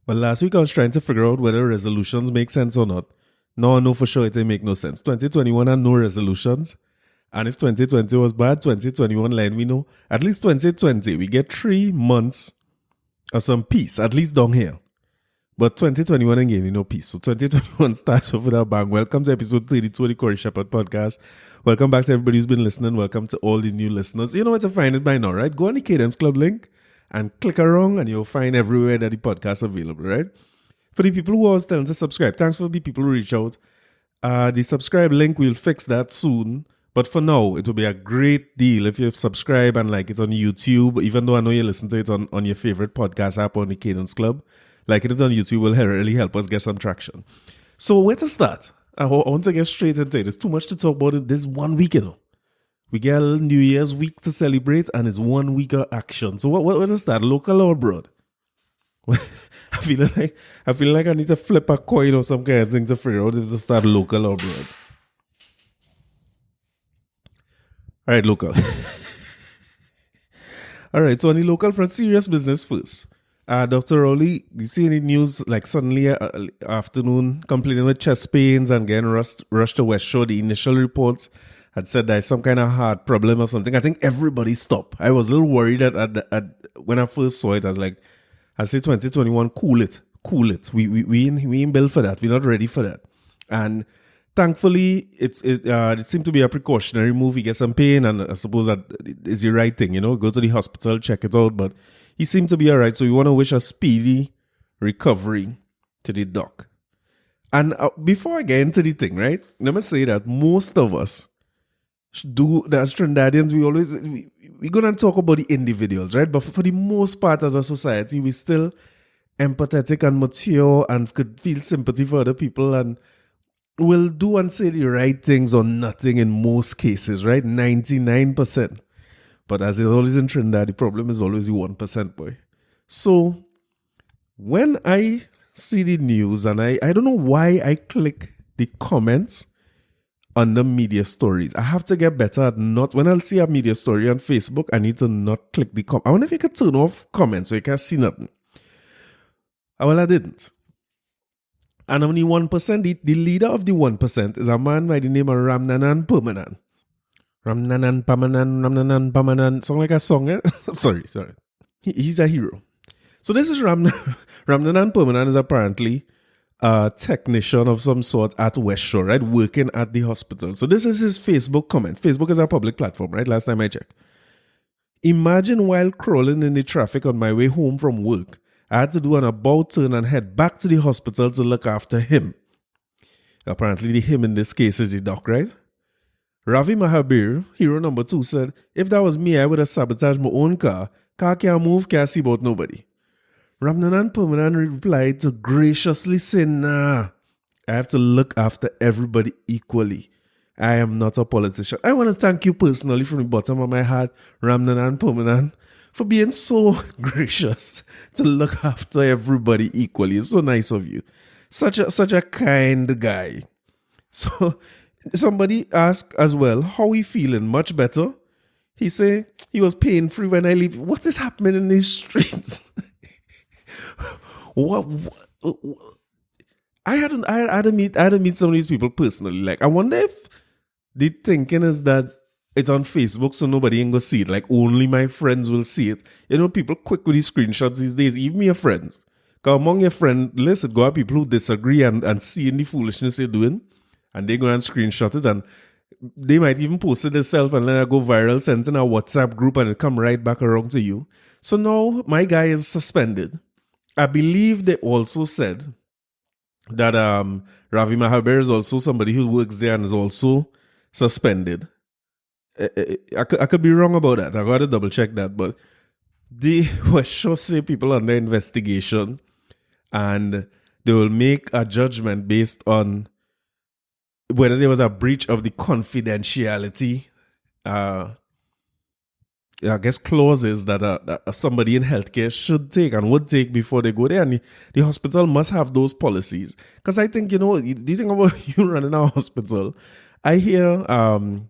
Well, last week I was trying to figure out whether resolutions make sense or not. No, I know for sure it didn't make no sense. 2021 had no resolutions. And if 2020 was bad, 2021 let me know. At least 2020, we get 3 months of some peace, at least down here. But 2021 again, peace. So 2021 starts off with a bang. Welcome to episode 32 of the Corey Shepherd podcast. Welcome back to everybody who's been listening. Welcome to all the new listeners. You know where to find it by now, right? Go on the Cadence Club link and click around and you'll find everywhere that the podcast is available, right? For the people who are telling to subscribe, thanks for the people who reach out. The subscribe link, we'll fix that soon. But for now, it will be a great deal if you subscribe and like it on YouTube, even though I know you listen to it on your favorite podcast app on the Cadence Club. Liking it on YouTube will really help us get some traction. So where to start? I want to get straight into it. There's too much to talk about in this 1 week, We get a little New Year's week to celebrate and it's 1 week of action. So where to start? Local or abroad? I feel like I need to flip a coin or some kind of thing to figure out if to start local or abroad. All right, local. All right, so on the local front, serious business first. Dr. Rowley, you see any news like suddenly afternoon complaining with chest pains and getting rushed to West Shore? The initial reports had said there's some kind of heart problem or something. I think everybody stopped. I was a little worried at when I first saw it. I was like, I say 2021, cool it. We ain't built for that. We're not ready for that. And thankfully, it seemed to be a precautionary move. He gets some pain, and I suppose that is the right thing, Go to the hospital, check it out. But he seemed to be all right, so we want to wish a speedy recovery to the doc. And before I get into the thing, right, let me say that most of us do, as Trinidadians, we're going to talk about the individuals, right? But for the most part as a society, we still empathetic and mature and could feel sympathy for other people and will do and say the right things or nothing in most cases, right? 99%. But as it's always in Trinidad, the problem is always the 1%, boy. So when I see the news, and I don't know why I click the comments under media stories. I have to get better at not, when I'll see a media story on Facebook, I need to not click the comment. I wonder if you can turn off comments so you can see nothing. Well, I didn't. And only 1%, the leader of the 1% is a man by the name of Ramnanan Permanan. Ramnanan Pamanan. Sound like a song, eh? sorry. He's a hero. So this is Ramnanan Permanan is apparently a technician of some sort at West Shore, right? Working at the hospital. So this is his Facebook comment. Facebook is a public platform, right? Last time I checked. Imagine while crawling in the traffic on my way home from work, I had to do an about turn and head back to the hospital to look after him. Apparently the him in this case is the doc, right? Ravi Mahabir, hero number 2, said, if that was me, I would have sabotaged my own car. Car can't move, can't see about nobody. Ramnanan Permanan replied to graciously say, nah, I have to look after everybody equally. I am not a politician. I want to thank you personally from the bottom of my heart, Ramnanan Permanan, for being so gracious to look after everybody equally. It's so nice of you. Such a kind guy. So somebody asked as well, how he feeling? Much better? He say he was pain-free when I leave. What is happening in these streets? What? I had to meet some of these people personally. Like, I wonder if the thinking is that it's on Facebook, so nobody ain't gonna see it. Like, only my friends will see it. People quick with these screenshots these days, even your friends. Because among your friend list, it go out people who disagree and seeing the foolishness you're doing, and they go and screenshot it, and they might even post it themselves and let it go viral, send it in a WhatsApp group, and it come right back around to you. So now my guy is suspended. I believe they also said that Ravi Mahabir is also somebody who works there and is also suspended. I could be wrong about that. I got to double check that. But they were sure say people under investigation and they will make a judgment based on whether there was a breach of the confidentiality I guess clauses that somebody in healthcare should take and would take before they go there. And the hospital must have those policies. Because I think, the thing about you running a hospital, I hear the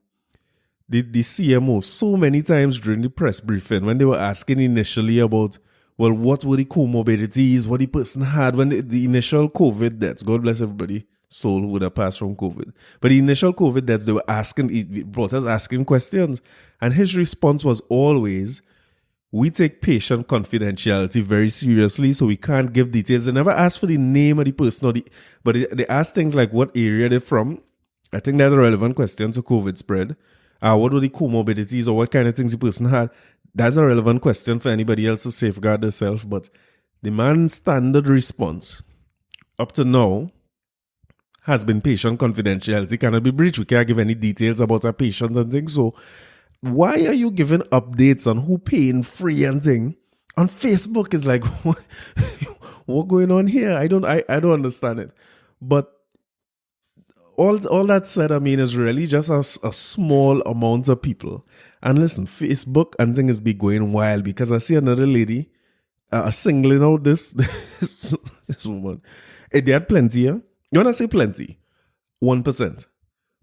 CMO so many times during the press briefing when they were asking initially about well, what were the comorbidities, what the person had when the initial COVID deaths, God bless everybody, soul would have passed from COVID. But the initial COVID deaths, they were asking, reporters asking questions. And his response was always, we take patient confidentiality very seriously, so we can't give details. They never ask for the name of the person, but they ask things like what area they're from. I think that's a relevant question to COVID spread. What were the comorbidities or what kind of things the person had? That's a relevant question for anybody else to safeguard themselves. But the man's standard response up to now has been patient confidentiality cannot be breached. We can't give any details about our patients and things. So why are you giving updates on who paying free and thing on Facebook? Is like what going on here? I don't understand it. But all that said, I mean, is really just a small amount of people. And listen, Facebook and thing is be going wild because I see another lady singling out this woman. They had plenty, yeah? You want to say plenty? 1%.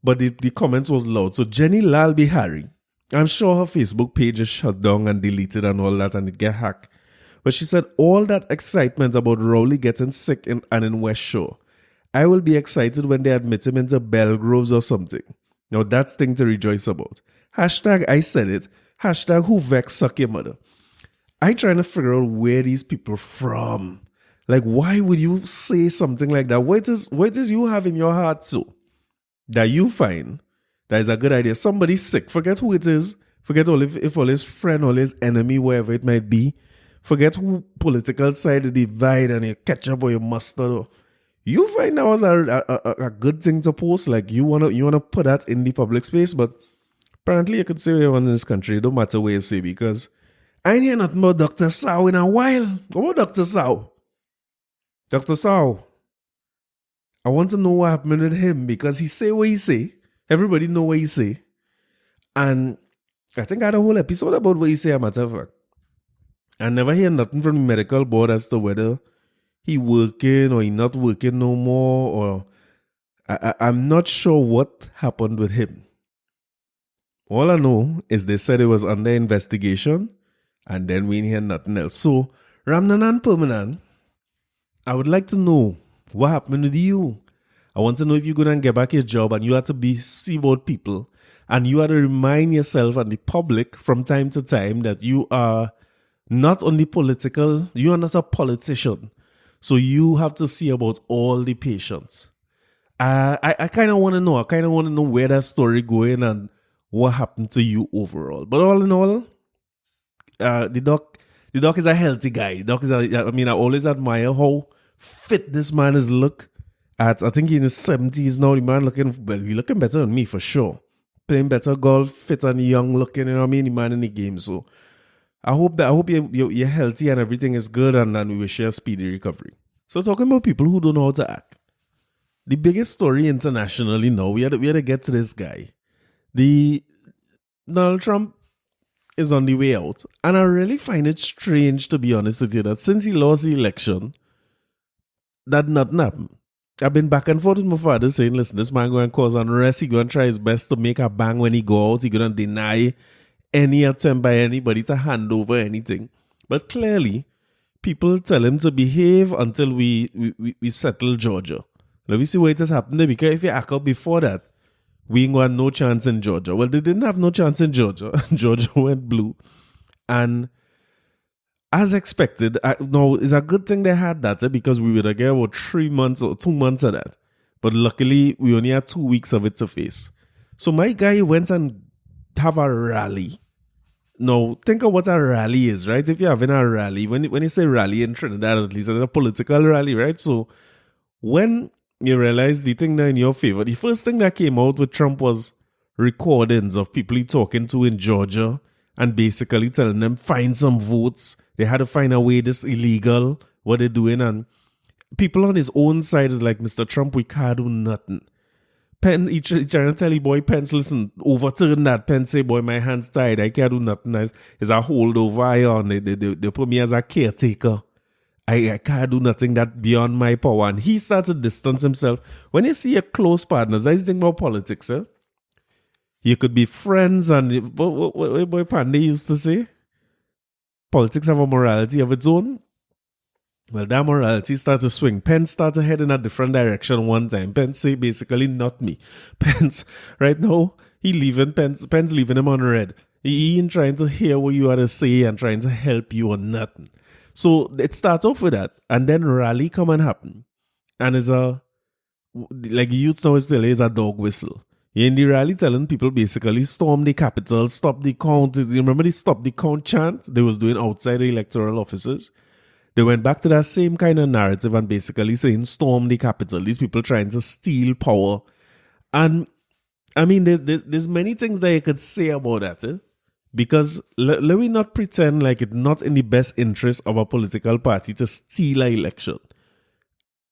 But the comments was loud. So Jenny Lal Bihari, I'm sure her Facebook page is shut down and deleted and all that and it get hacked. But she said all that excitement about Rowley getting sick and in West Shore, I will be excited when they admit him into Belgroves or something. Now that's thing to rejoice about. Hashtag I said it. Hashtag who vex suck your mother. I trying to figure out where these people from. Like, why would you say something like that? What is you have in your heart so that you find that is a good idea? Somebody's sick. Forget who it is. Forget if all his friend or his enemy, wherever it might be. Forget who political side of the divide and your ketchup or your mustard. Or, you find that was a good thing to post. Like you wanna put that in the public space, but apparently you could say what you want in this country. It don't matter what you say because I ain't hear nothing about Dr. Sow in a while. What about Dr. Sow? Dr. Sow, I want to know what happened with him because he say what he say. Everybody know what he say. And I think I had a whole episode about what he say, a matter of fact. I never hear nothing from the medical board as to whether he working or he not working no more. Or I'm not sure what happened with him. All I know is they said it was under investigation and then we didn't hear nothing else. So, Ramnanan Permanent, I would like to know what happened with you. I want to know if you're going to get back your job and you have to be seaboard people and you have to remind yourself and the public from time to time that you are not only political, you are not a politician. So you have to see about all the patients. I kind of want to know. I kind of want to know where that story going and what happened to you overall. But all in all, the doc is a healthy guy. The doc is I always admire how fit this man is look at. I think he's in his 70s now. The man he's looking better than me for sure. Playing better golf, fit and young looking, you know what I mean? The man in the game. So I hope you're healthy and everything is good and we wish you a speedy recovery. So talking about people who don't know how to act. The biggest story internationally now, we had to get to this guy. Donald Trump is on the way out. And I really find it strange, to be honest with you, that since he lost the election, that nothing happened. I've been back and forth with my father saying, listen, this man going to cause unrest. He's going to try his best to make a bang when he go out. He's going to deny any attempt by anybody to hand over anything. But clearly, people tell him to behave until we settle Georgia. Let me see what has happened there, because if you act out before that, we ain't got no chance in Georgia. Well, they didn't have no chance in Georgia. Georgia went blue. And as expected, it's a good thing they had that because we would have got about 3 months or 2 months of that. But luckily, we only had 2 weeks of it to face. So my guy went and have a rally. Now, think of what a rally is, right? If you're having a rally, when you say rally in Trinidad, at least it's a political rally, right? So when you realize the thing that in your favor, the first thing that came out with Trump was recordings of people he talking to in Georgia and basically telling them, find some votes. They had to find a way this illegal, what they're doing. And people on his own side is like, Mr. Trump, we can't do nothing. He trying to tell you, boy, Pence, listen, overturn that. Pence say, boy, my hands tied. I can't do nothing. It's a holdover on. They put me as a caretaker. I can't do nothing that beyond my power. And he starts to distance himself. When you see your close partners, that's the thing about politics, eh? You could be friends and, what boy Pandey used to say? politics have a morality of its own. Well, that morality started to swing. Pence started to head in a different direction one time. Pence say basically not me. Pence, right now, Pence leaving him on red. He ain't trying to hear what you have to say and trying to help you or nothing. So it starts off with that. And then rally come and happen. And it's like youth now is telling, is a dog whistle. In the rally telling people basically storm the Capitol, stop the count. You remember the stop the count chant they was doing outside the electoral offices? They went back to that same kind of narrative and basically saying storm the Capitol. These people trying to steal power. And I mean, there's many things that you could say about that. Because let me not pretend like it's not in the best interest of a political party to steal an election.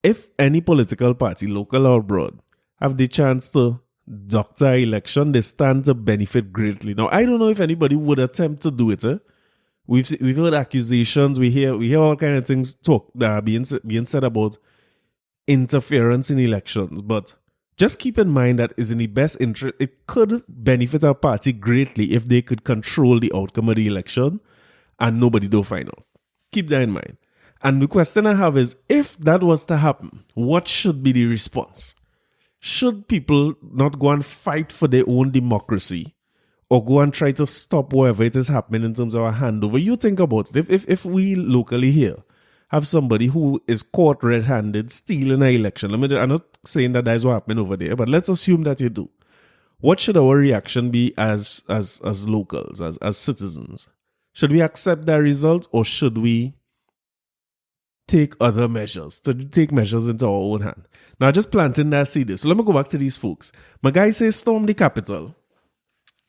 If any political party, local or abroad, have the chance to doctor an election, they stand to benefit greatly. Now, I don't know if anybody would attempt to do it. We've heard accusations. We hear all kind of things that are being said about interference in elections. But just keep in mind that is in the best interest. It could benefit our party greatly if they could control the outcome of the election and nobody do final. Keep that in mind. And the question I have is, if that was to happen, what should be the response? Should people not go and fight for their own democracy or go and try to stop whatever it is happening in terms of a handover? You think about it. If we locally here have somebody who is caught red-handed stealing an election, I'm not saying that is what happened over there, but let's assume that you do. What should our reaction be as locals, as citizens? Should we accept that result or should we take other measures, to take measures into our own hand? Now, just planting that seed. So let me go back to these folks. My guy says storm the Capitol.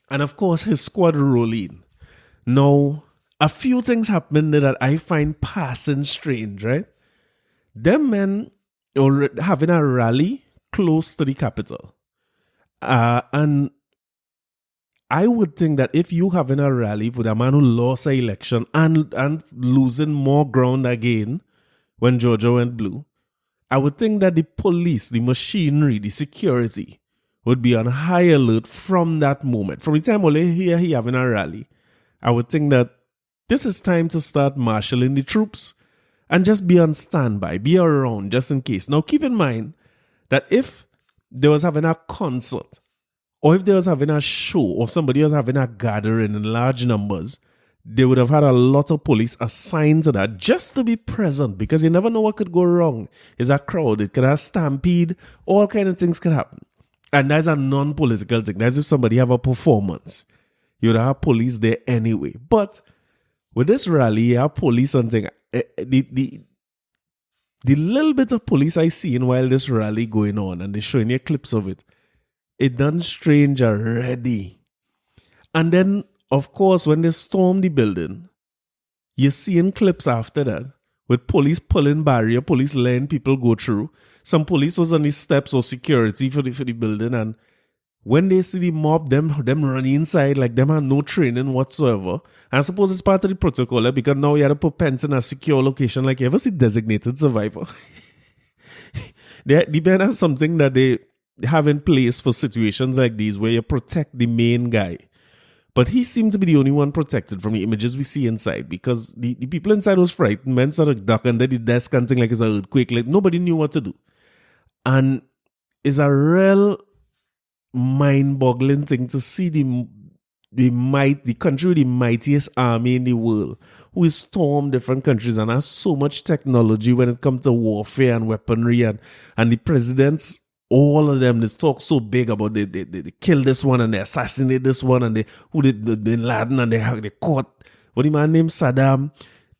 And of course, his squad roll in. Now, a few things happened that I find passing strange, right? Them men are having a rally close to the Capitol. And I would think that if you having a rally with a man who lost an election and losing more ground again when Georgia went blue, I would think that the police, the machinery, the security would be on high alert from that moment. From the time Ole here he having a rally, I would think that this is time to start marshalling the troops and just be on standby, be around just in case. Now keep in mind that if they was having a concert or if they was having a show or somebody was having a gathering in large numbers, they would have had a lot of police assigned to that just to be present, because you never know what could go wrong. It's a crowd, it could have stampede, all kind of things could happen. And that's a non-political thing. That's if somebody have a performance. You would have police there anyway. But with this rally, you have police and thing. The little bit of police I seen while this rally going on, and they're showing you clips of it, it done strange already. And then, of course, when they storm the building, you're seeing clips after that with police pulling barrier, police letting people go through. Some police was on the steps or security for the building, and when they see the mob, them running inside like them have no training whatsoever. And I suppose it's part of the protocol, because now you have to put Pence in a secure location. Like, you ever see Designated Survivor? The band has something that they have in place for situations like these where you protect the main guy. But he seemed to be the only one protected from the images we see inside, because the people inside was frightened. Men started ducking under the desk and thing like it's an earthquake. Like, nobody knew what to do. And it's a real mind-boggling thing to see the country with the mightiest army in the world, who is stormed different countries and has so much technology when it comes to warfare and weaponry, and the presidents, all of them, they talk so big about they kill this one and they assassinate this one, and they Bin Laden, and they caught what the man named Saddam.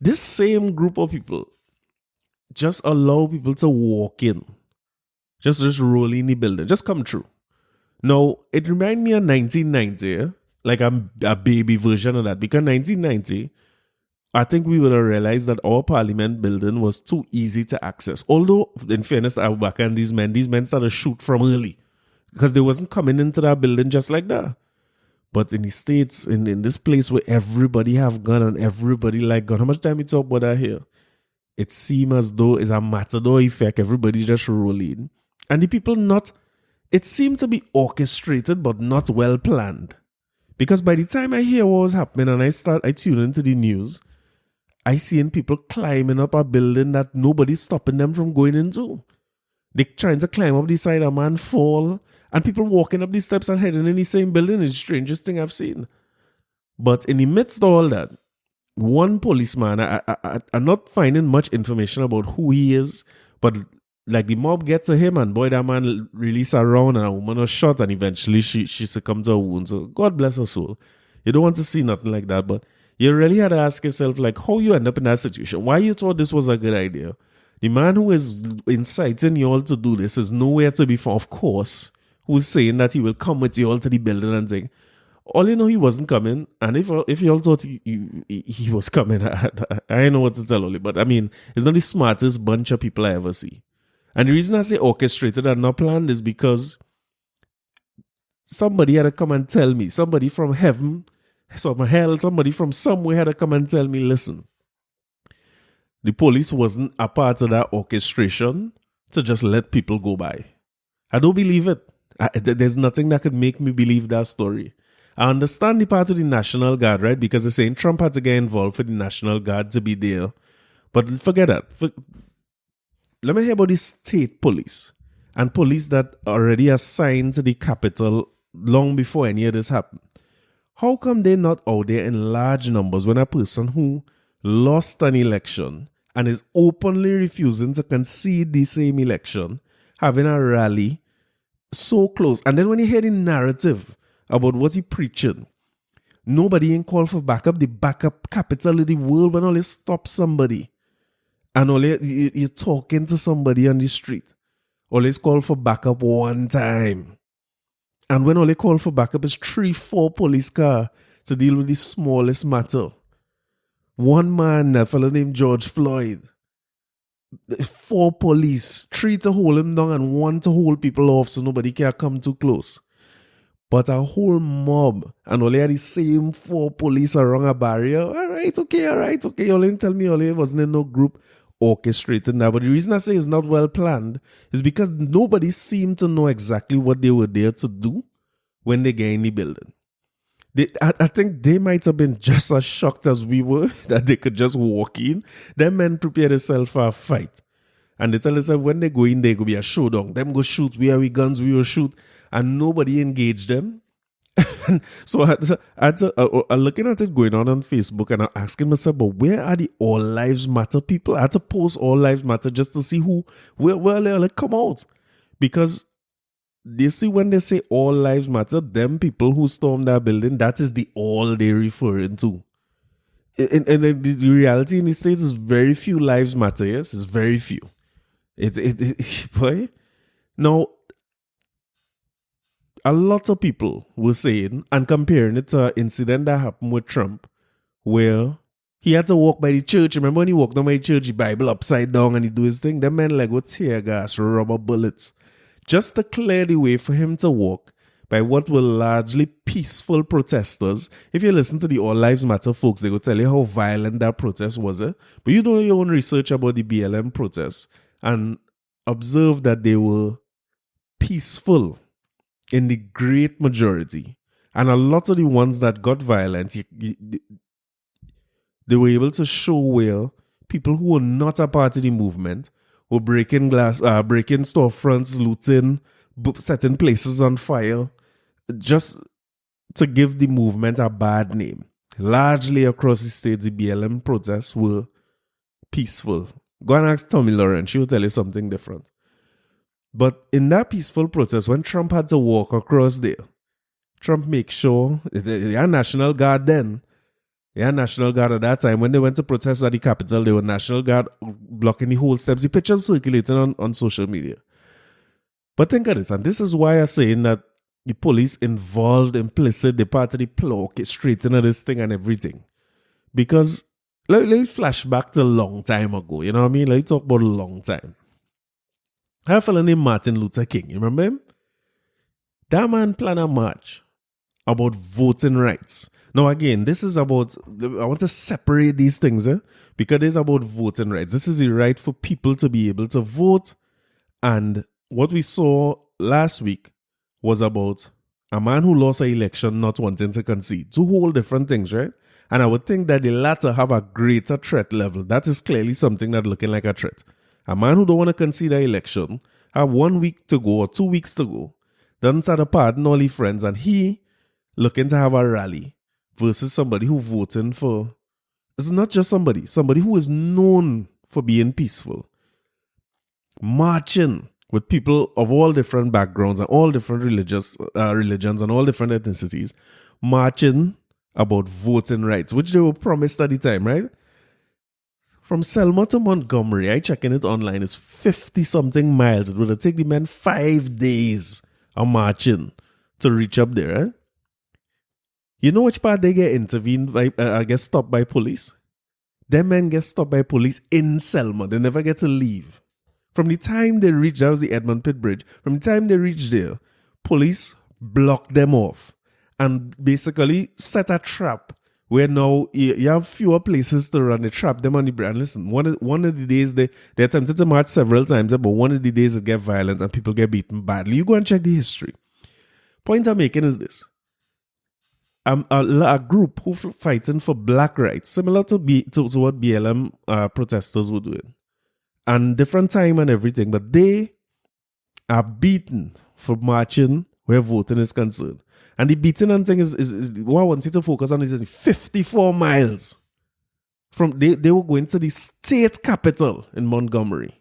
This same group of people just allow people to walk in, just roll in the building, just come through. Now, it reminds me of 1990, like a baby version of that, because 1990, I think we would have realized that our parliament building was too easy to access. Although, in fairness, Abu Bakr and these men started to shoot from early, because they wasn't coming into that building just like that. But in the States, in this place where everybody have gun and everybody like gun, how much time we talk about that here? It seems as though it's a matador effect. Everybody just rolling. And the people it seemed to be orchestrated but not well planned. Because by the time I hear what was happening and I tune into the news, I seen people climbing up a building that nobody's stopping them from going into. They trying to climb up the side, a man fall, and people walking up these steps and heading in the same building is the strangest thing I've seen. But in the midst of all that, one policeman, I'm not finding much information about who he is, but like the mob get to him and boy, that man release her round and a woman was shot and eventually she succumbed to a wound. So God bless her soul. You don't want to see nothing like that, but you really had to ask yourself like how you end up in that situation. Why you thought this was a good idea? The man who is inciting you all to do this is nowhere to be found, of course, who's saying that he will come with you all to the building and thing. All you know, he wasn't coming, and if you all thought he was coming, I don't know what to tell you. But I mean, it's not the smartest bunch of people I ever see. And the reason I say orchestrated and not planned is because somebody had to come and tell me, somebody from heaven, from hell, somebody from somewhere had to come and tell me, listen, the police wasn't a part of that orchestration to just let people go by. I don't believe it. There's nothing that could make me believe that story. I understand the part of the National Guard, right? Because they're saying Trump had to get involved for the National Guard to be there. But forget that. Let me hear about the state police and police that already assigned to the capital long before any of this happened. How come they're not out there in large numbers when a person who lost an election and is openly refusing to concede the same election, having a rally so close? And then when you hear the narrative about what he preaching, nobody ain't called for backup. The backup capital of the world when only stop somebody. And only you're talking to somebody on the street. Always call for backup one time. And when only call for backup is 3-4 police car to deal with the smallest matter. One man, a fellow named George Floyd. 4 police, 3 to hold him down and 1 to hold people off so nobody can come too close. But a whole mob and only had the same 4 police around a barrier. All right, okay. You only tell me only wasn't in no group orchestrating that. But the reason I say it's not well planned is because nobody seemed to know exactly what they were there to do when they get in the building. I think they might have been just as shocked as we were that they could just walk in. Them men prepare themselves for a fight. And they tell themselves when they go in, there could be a showdown. Them go shoot. We have we guns, we will shoot. And nobody engaged them. So I'm looking at it going on Facebook and I'm asking myself, but where are the All Lives Matter people? I had to post All Lives Matter just to see where they come out. Because they see when they say All Lives Matter, them people who stormed that building, that is the all they're referring to. And the reality in the States is very few lives matter, yes? It's very few. Boy. Now, a lot of people were saying and comparing it to an incident that happened with Trump where he had to walk by the church. Remember when he walked down by the church, the Bible upside down and he do his thing? Them men like with tear gas, rubber bullets, just to clear the way for him to walk by what were largely peaceful protesters. If you listen to the All Lives Matter folks, they will tell you how violent that protest was. But you do your own research about the BLM protests and observe that they were peaceful in the great majority. And a lot of the ones that got violent, they were able to show where people who were not a part of the movement were breaking glass, breaking storefronts, looting, setting places on fire, just to give the movement a bad name. Largely across the states, the BLM protests were peaceful. Go and ask Tommy Lauren, she will tell you something different. But in that peaceful protest, when Trump had to walk across there, Trump make sure, they had National Guard then. They had National Guard at that time. When they went to protest at the Capitol, they were National Guard blocking the whole steps. The pictures circulating on social media. But think of this, and this is why I'm saying that the police involved, implicit, the part of the plot, orchestrating of this thing and everything. Because, let me flash back to a long time ago, you know what I mean? Let's talk about a long time. I have a fellow named Martin Luther King. You remember him? That man planned a march about voting rights. Now, again, this is about, I want to separate these things, because it's about voting rights. This is the right for people to be able to vote. And what we saw last week was about a man who lost an election not wanting to concede. Two whole different things, right? And I would think that the latter have a greater threat level. That is clearly something that's looking like a threat. A man who don't want to consider election, have 1 week to go or 2 weeks to go, doesn't start a pardon all his friends, and he looking to have a rally versus somebody who voting for, it's not just somebody who is known for being peaceful, marching with people of all different backgrounds and all different religions and all different ethnicities, marching about voting rights, which they were promised at the time, right? From Selma to Montgomery, I checking it online, is 50-something miles. It would have taken the men 5 days of marching to reach up there, right? You know which part they get intervened by, get stopped by police? Them men get stopped by police in Selma. They never get to leave. From the time they reach, that was the Edmund Pitt Bridge, from the time they reach there, police blocked them off and basically set a trap where now you have fewer places to run. They trap them on the bridge. And listen, one of the days they attempted to march several times, but one of the days it get violent and people get beaten badly. You go and check the history. Point I'm making is this. A group who fighting for black rights, similar to what BLM protesters were doing, and different time and everything, but they are beaten for marching where voting is concerned. And the beating and thing is what I want you to focus on is 54 miles from they were going to the state capital in Montgomery.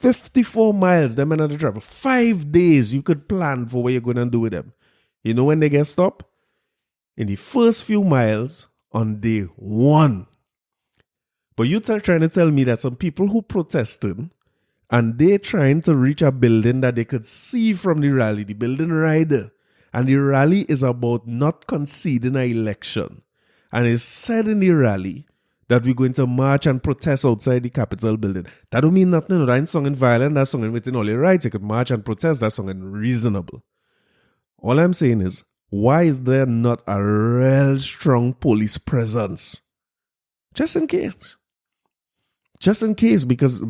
54 miles, them and the travel. 5 days you could plan for what you're going to do with them. You know when they get stopped? In the first few miles on day 1. But you're trying to tell me that some people who protested and they trying to reach a building that they could see from the rally, the building right there. And the rally is about not conceding an election. And it's said in the rally that we're going to march and protest outside the Capitol building. That don't mean nothing. No, that ain't song violent. That's song within all your rights. You could march and protest. That's song reasonable. All I'm saying is, why is there not a real strong police presence? Just in case. Just in case, because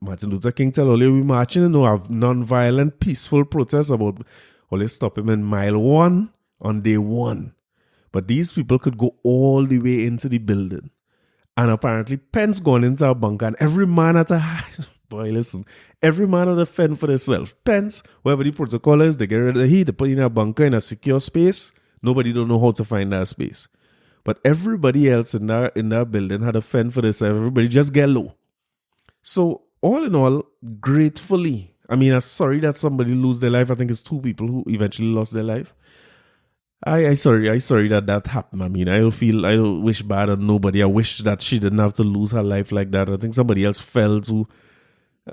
Martin Luther King tell all we marching and have non-violent, peaceful protests about only stop him in mile 1 on day 1. But these people could go all the way into the building. And apparently Pence gone into a bunker and every man at a boy, listen, every man had a fend for themselves. Pence, wherever the protocol is, they get rid of the heat, they put in a bunker in a secure space. Nobody don't know how to find that space. But everybody else in that building had a fend for themselves. Everybody just get low. So all in all, gratefully, I mean, I'm sorry that somebody lose their life. I think it's 2 people who eventually lost their life. I sorry that happened. I mean, I don't wish bad on nobody. I wish that she didn't have to lose her life like that. I think somebody else fell to,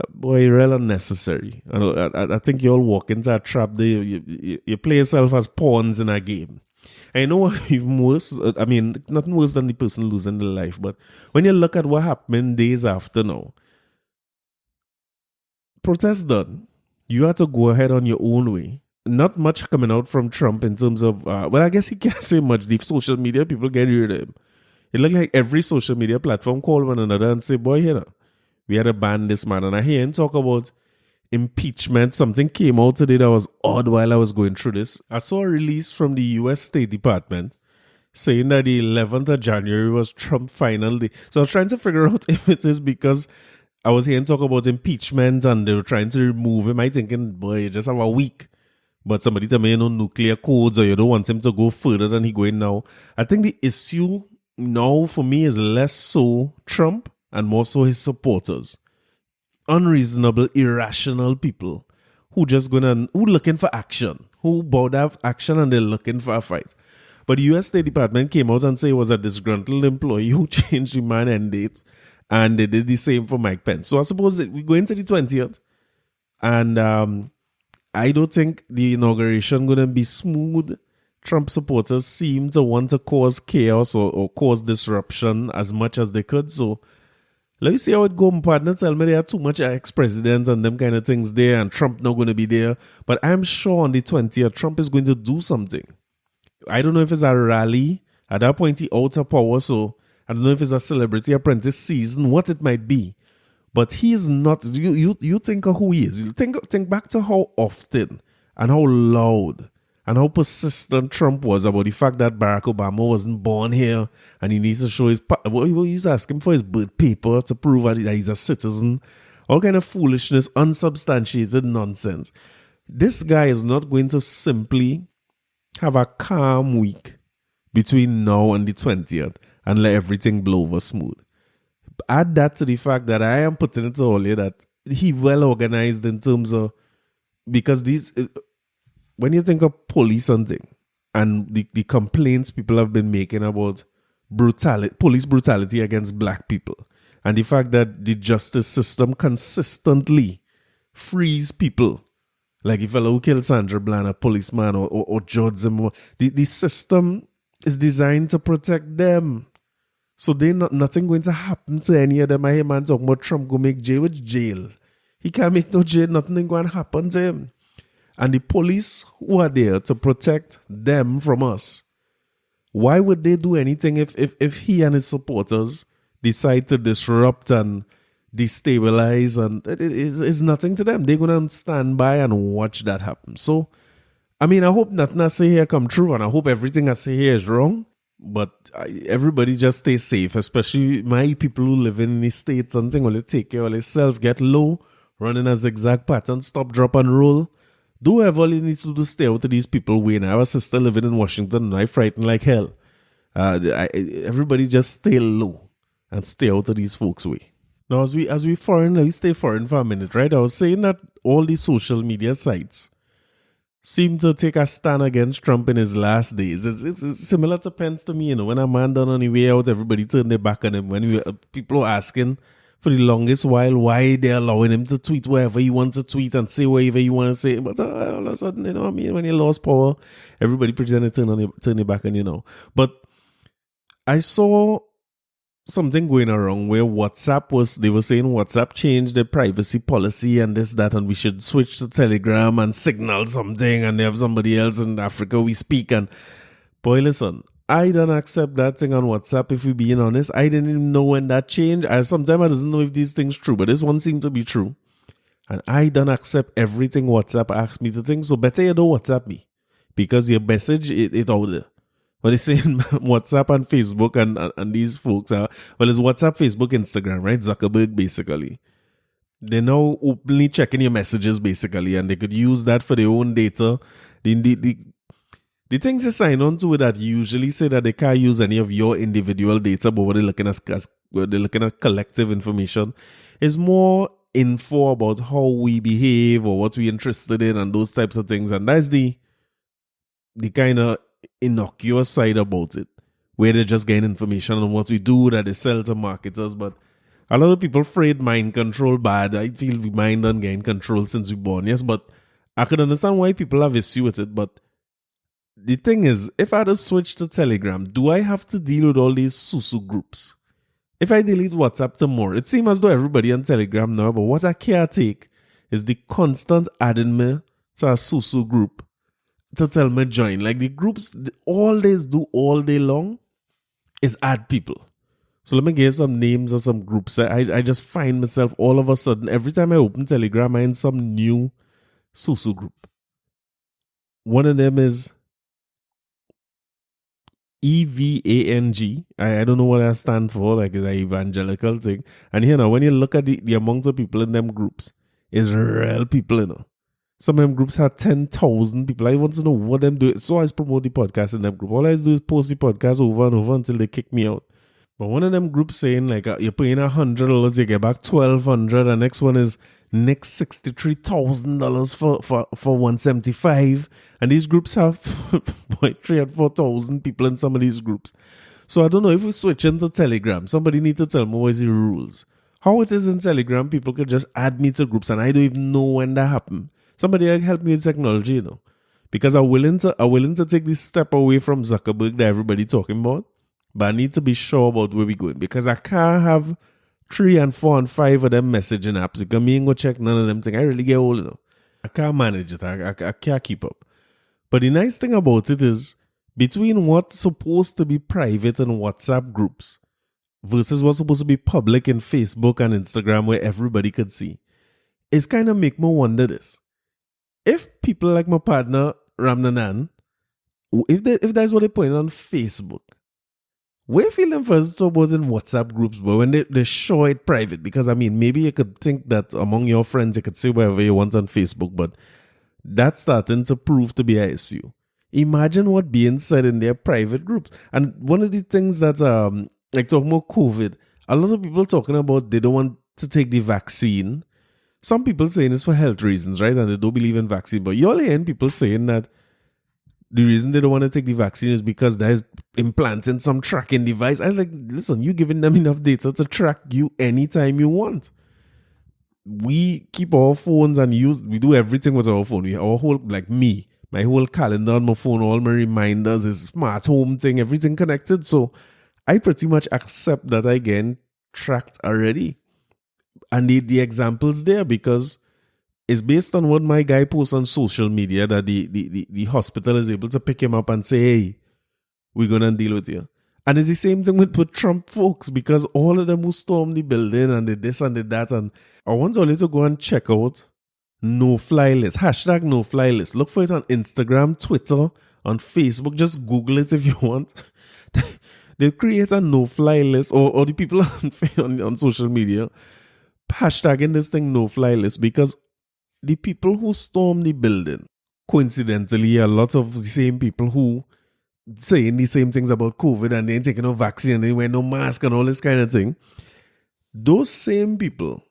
boy, real unnecessary. I think you all walk into a trap there. You play yourself as pawns in a game. I know even worse, I mean, nothing worse than the person losing their life, but when you look at what happened days after now, protest done, you had to go ahead on your own way. Not much coming out from Trump in terms of, well, I guess he can't say much. The social media people get rid of him. It looked like every social media platform called one another and say, boy, here, we had to ban this man. And I hear him talk about impeachment. Something came out today that was odd while I was going through this. I saw a release from the U.S. State Department saying that the 11th of January was Trump's final day. So I was trying to figure out if it is because I was hearing talk about impeachment and they were trying to remove him. I thinking, boy, you just have a week. But somebody tell me, nuclear codes or you don't want him to go further than he going now. I think the issue now for me is less so Trump and more so his supporters. Unreasonable, irrational people who looking for action, who bow down action and they're looking for a fight. But the U.S. State Department came out and said it was a disgruntled employee who changed the man end date. And they did the same for Mike Pence. So I suppose that we go into the 20th and I don't think the inauguration going to be smooth. Trump supporters seem to want to cause chaos or cause disruption as much as they could. So let me see how it goes. My partner tell me there are too much ex-presidents and them kind of things there and Trump not going to be there. But I'm sure on the 20th, Trump is going to do something. I don't know if it's a rally. At that point, he out of power. So I don't know if it's a celebrity apprentice season, what it might be. But he is not, you think of who he is. You think back to how often and how loud and how persistent Trump was about the fact that Barack Obama wasn't born here and he needs to show his he was asking for his birth paper to prove that he's a citizen. All kind of foolishness, unsubstantiated nonsense. This guy is not going to simply have a calm week between now and the 20th and let everything blow over smooth. Add that to the fact that I am putting it to all you that he well organized in terms of, because these, when you think of police hunting and the complaints people have been making about police brutality against black people, and the fact that the justice system consistently frees people, like if a fellow who killed Sandra Bland, a policeman, or George Zimmerman, the system is designed to protect them. So nothing going to happen to any of them. I hear man talking about Trump go make jail with jail. He can't make no jail, nothing going to happen to him. And the police who are there to protect them from us, why would they do anything if he and his supporters decide to disrupt and destabilize? And it's nothing to them. They're going to stand by and watch that happen. So, I mean, I hope nothing I say here come true, and I hope everything I say here is wrong. But everybody just stay safe, especially my people who live in the States and thing. Will take care of yourself, get low, running a zigzag pattern, stop, drop, and roll. Do whatever you need to do to stay out of these people way. I have a sister living in Washington and I frighten like hell. Everybody just stay low and stay out of these folks' way. Now, as we stay foreign for a minute, right? I was saying that all these social media sites seem to take a stand against Trump in his last days. It's similar to Pence to me, when a man done on the way out, everybody turned their back on him. When people were asking for the longest while why they're allowing him to tweet wherever he wants to tweet and say whatever he want to say. But all of a sudden, when he lost power, everybody pretended to turn their back on But I saw something going around where they were saying WhatsApp changed their privacy policy and this, that, and we should switch to Telegram and Signal something, and they have somebody else in Africa we speak. And boy, listen, I don't accept that thing on WhatsApp, if we're being honest. I didn't even know when that changed. Sometimes I doesn't know if these things true, but this one seemed to be true. And I don't accept everything WhatsApp asks me to think. So better you don't WhatsApp me, because your message, it out there. But they say WhatsApp and Facebook and these folks are, it's WhatsApp, Facebook, Instagram, right? Zuckerberg, basically. They're now openly checking your messages, basically, and they could use that for their own data. The things they sign on to that usually say that they can't use any of your individual data, but what they're looking at collective information is more info about how we behave or what we're interested in and those types of things. And that's the kind of innocuous side about it, where they just gain information on what we do that they sell to marketers. But a lot of people afraid mind control bad. I feel we mind and gain control since we're born, yes, but I could understand why people have issue with it. But the thing is, if I had to switch to Telegram, do I have to deal with all these susu groups? If I delete WhatsApp tomorrow, it seems as though everybody on Telegram now, but what I can't take is the constant adding me to a susu group to tell me join. Like the groups, all they do all day long is add people. So let me give some names of some groups. I just find myself all of a sudden, every time I open Telegram, I'm in some new susu group. One of them is EVANG. I don't know what that stands for, like it's an evangelical thing. And when you look at the amount of people in them groups, it's real people, Some of them groups have 10,000 people. I want to know what them do. So I promote the podcast in them group. All I do is post the podcast over and over until they kick me out. But one of them groups saying like you're paying $100, you get back $1,200. The next one is next $63,000 for $175. And these groups have 3,000 and 4,000 people in some of these groups. So I don't know if we switch into Telegram. Somebody need to tell me what is the rules. How it is in Telegram, people could just add me to groups and I don't even know when that happened. Somebody help me with technology, because I'm willing to take this step away from Zuckerberg that everybody talking about, but I need to be sure about where we're going, because I can't have 3 and 4 and 5 of them messaging apps. Because me ain't go check none of them things. I really get old, I can't manage it. I can't keep up. But the nice thing about it is, between what's supposed to be private in WhatsApp groups versus what's supposed to be public in Facebook and Instagram where everybody could see, it's kind of make me wonder this. If people like my partner, Ramnanan, if that's what they're putting on Facebook, we feel them first so was in WhatsApp groups, but when they show it private, because I mean, maybe you could think that among your friends you could say whatever you want on Facebook, but that's starting to prove to be an issue. Imagine what being said in their private groups. And one of the things that like talking about COVID, a lot of people talking about they don't want to take the vaccine. Some people saying it's for health reasons, right? And they don't believe in vaccine. But you're hearing people saying that the reason they don't want to take the vaccine is because there's implanting some tracking device. I was like, listen, you giving them enough data to track you anytime you want. We keep our phones and we do everything with our phone. Our whole, like me, my whole calendar on my phone, all my reminders, is smart home thing, everything connected. So I pretty much accept that I get tracked already. And the examples there, because it's based on what my guy posts on social media, that the hospital is able to pick him up and say, hey, we're going to deal with you. And it's the same thing with Trump folks, because all of them who stormed the building and did this and did that. And I want only to go and check out no-fly list, hashtag no-fly list. Look for it on Instagram, Twitter, on Facebook. Just Google it if you want. They create a no-fly list, or the people on social media hashtagging this thing no-fly list, because the people who stormed the building, coincidentally, a lot of the same people who saying the same things about COVID and they ain't taking no vaccine and they wear no mask and all this kind of thing. Those same people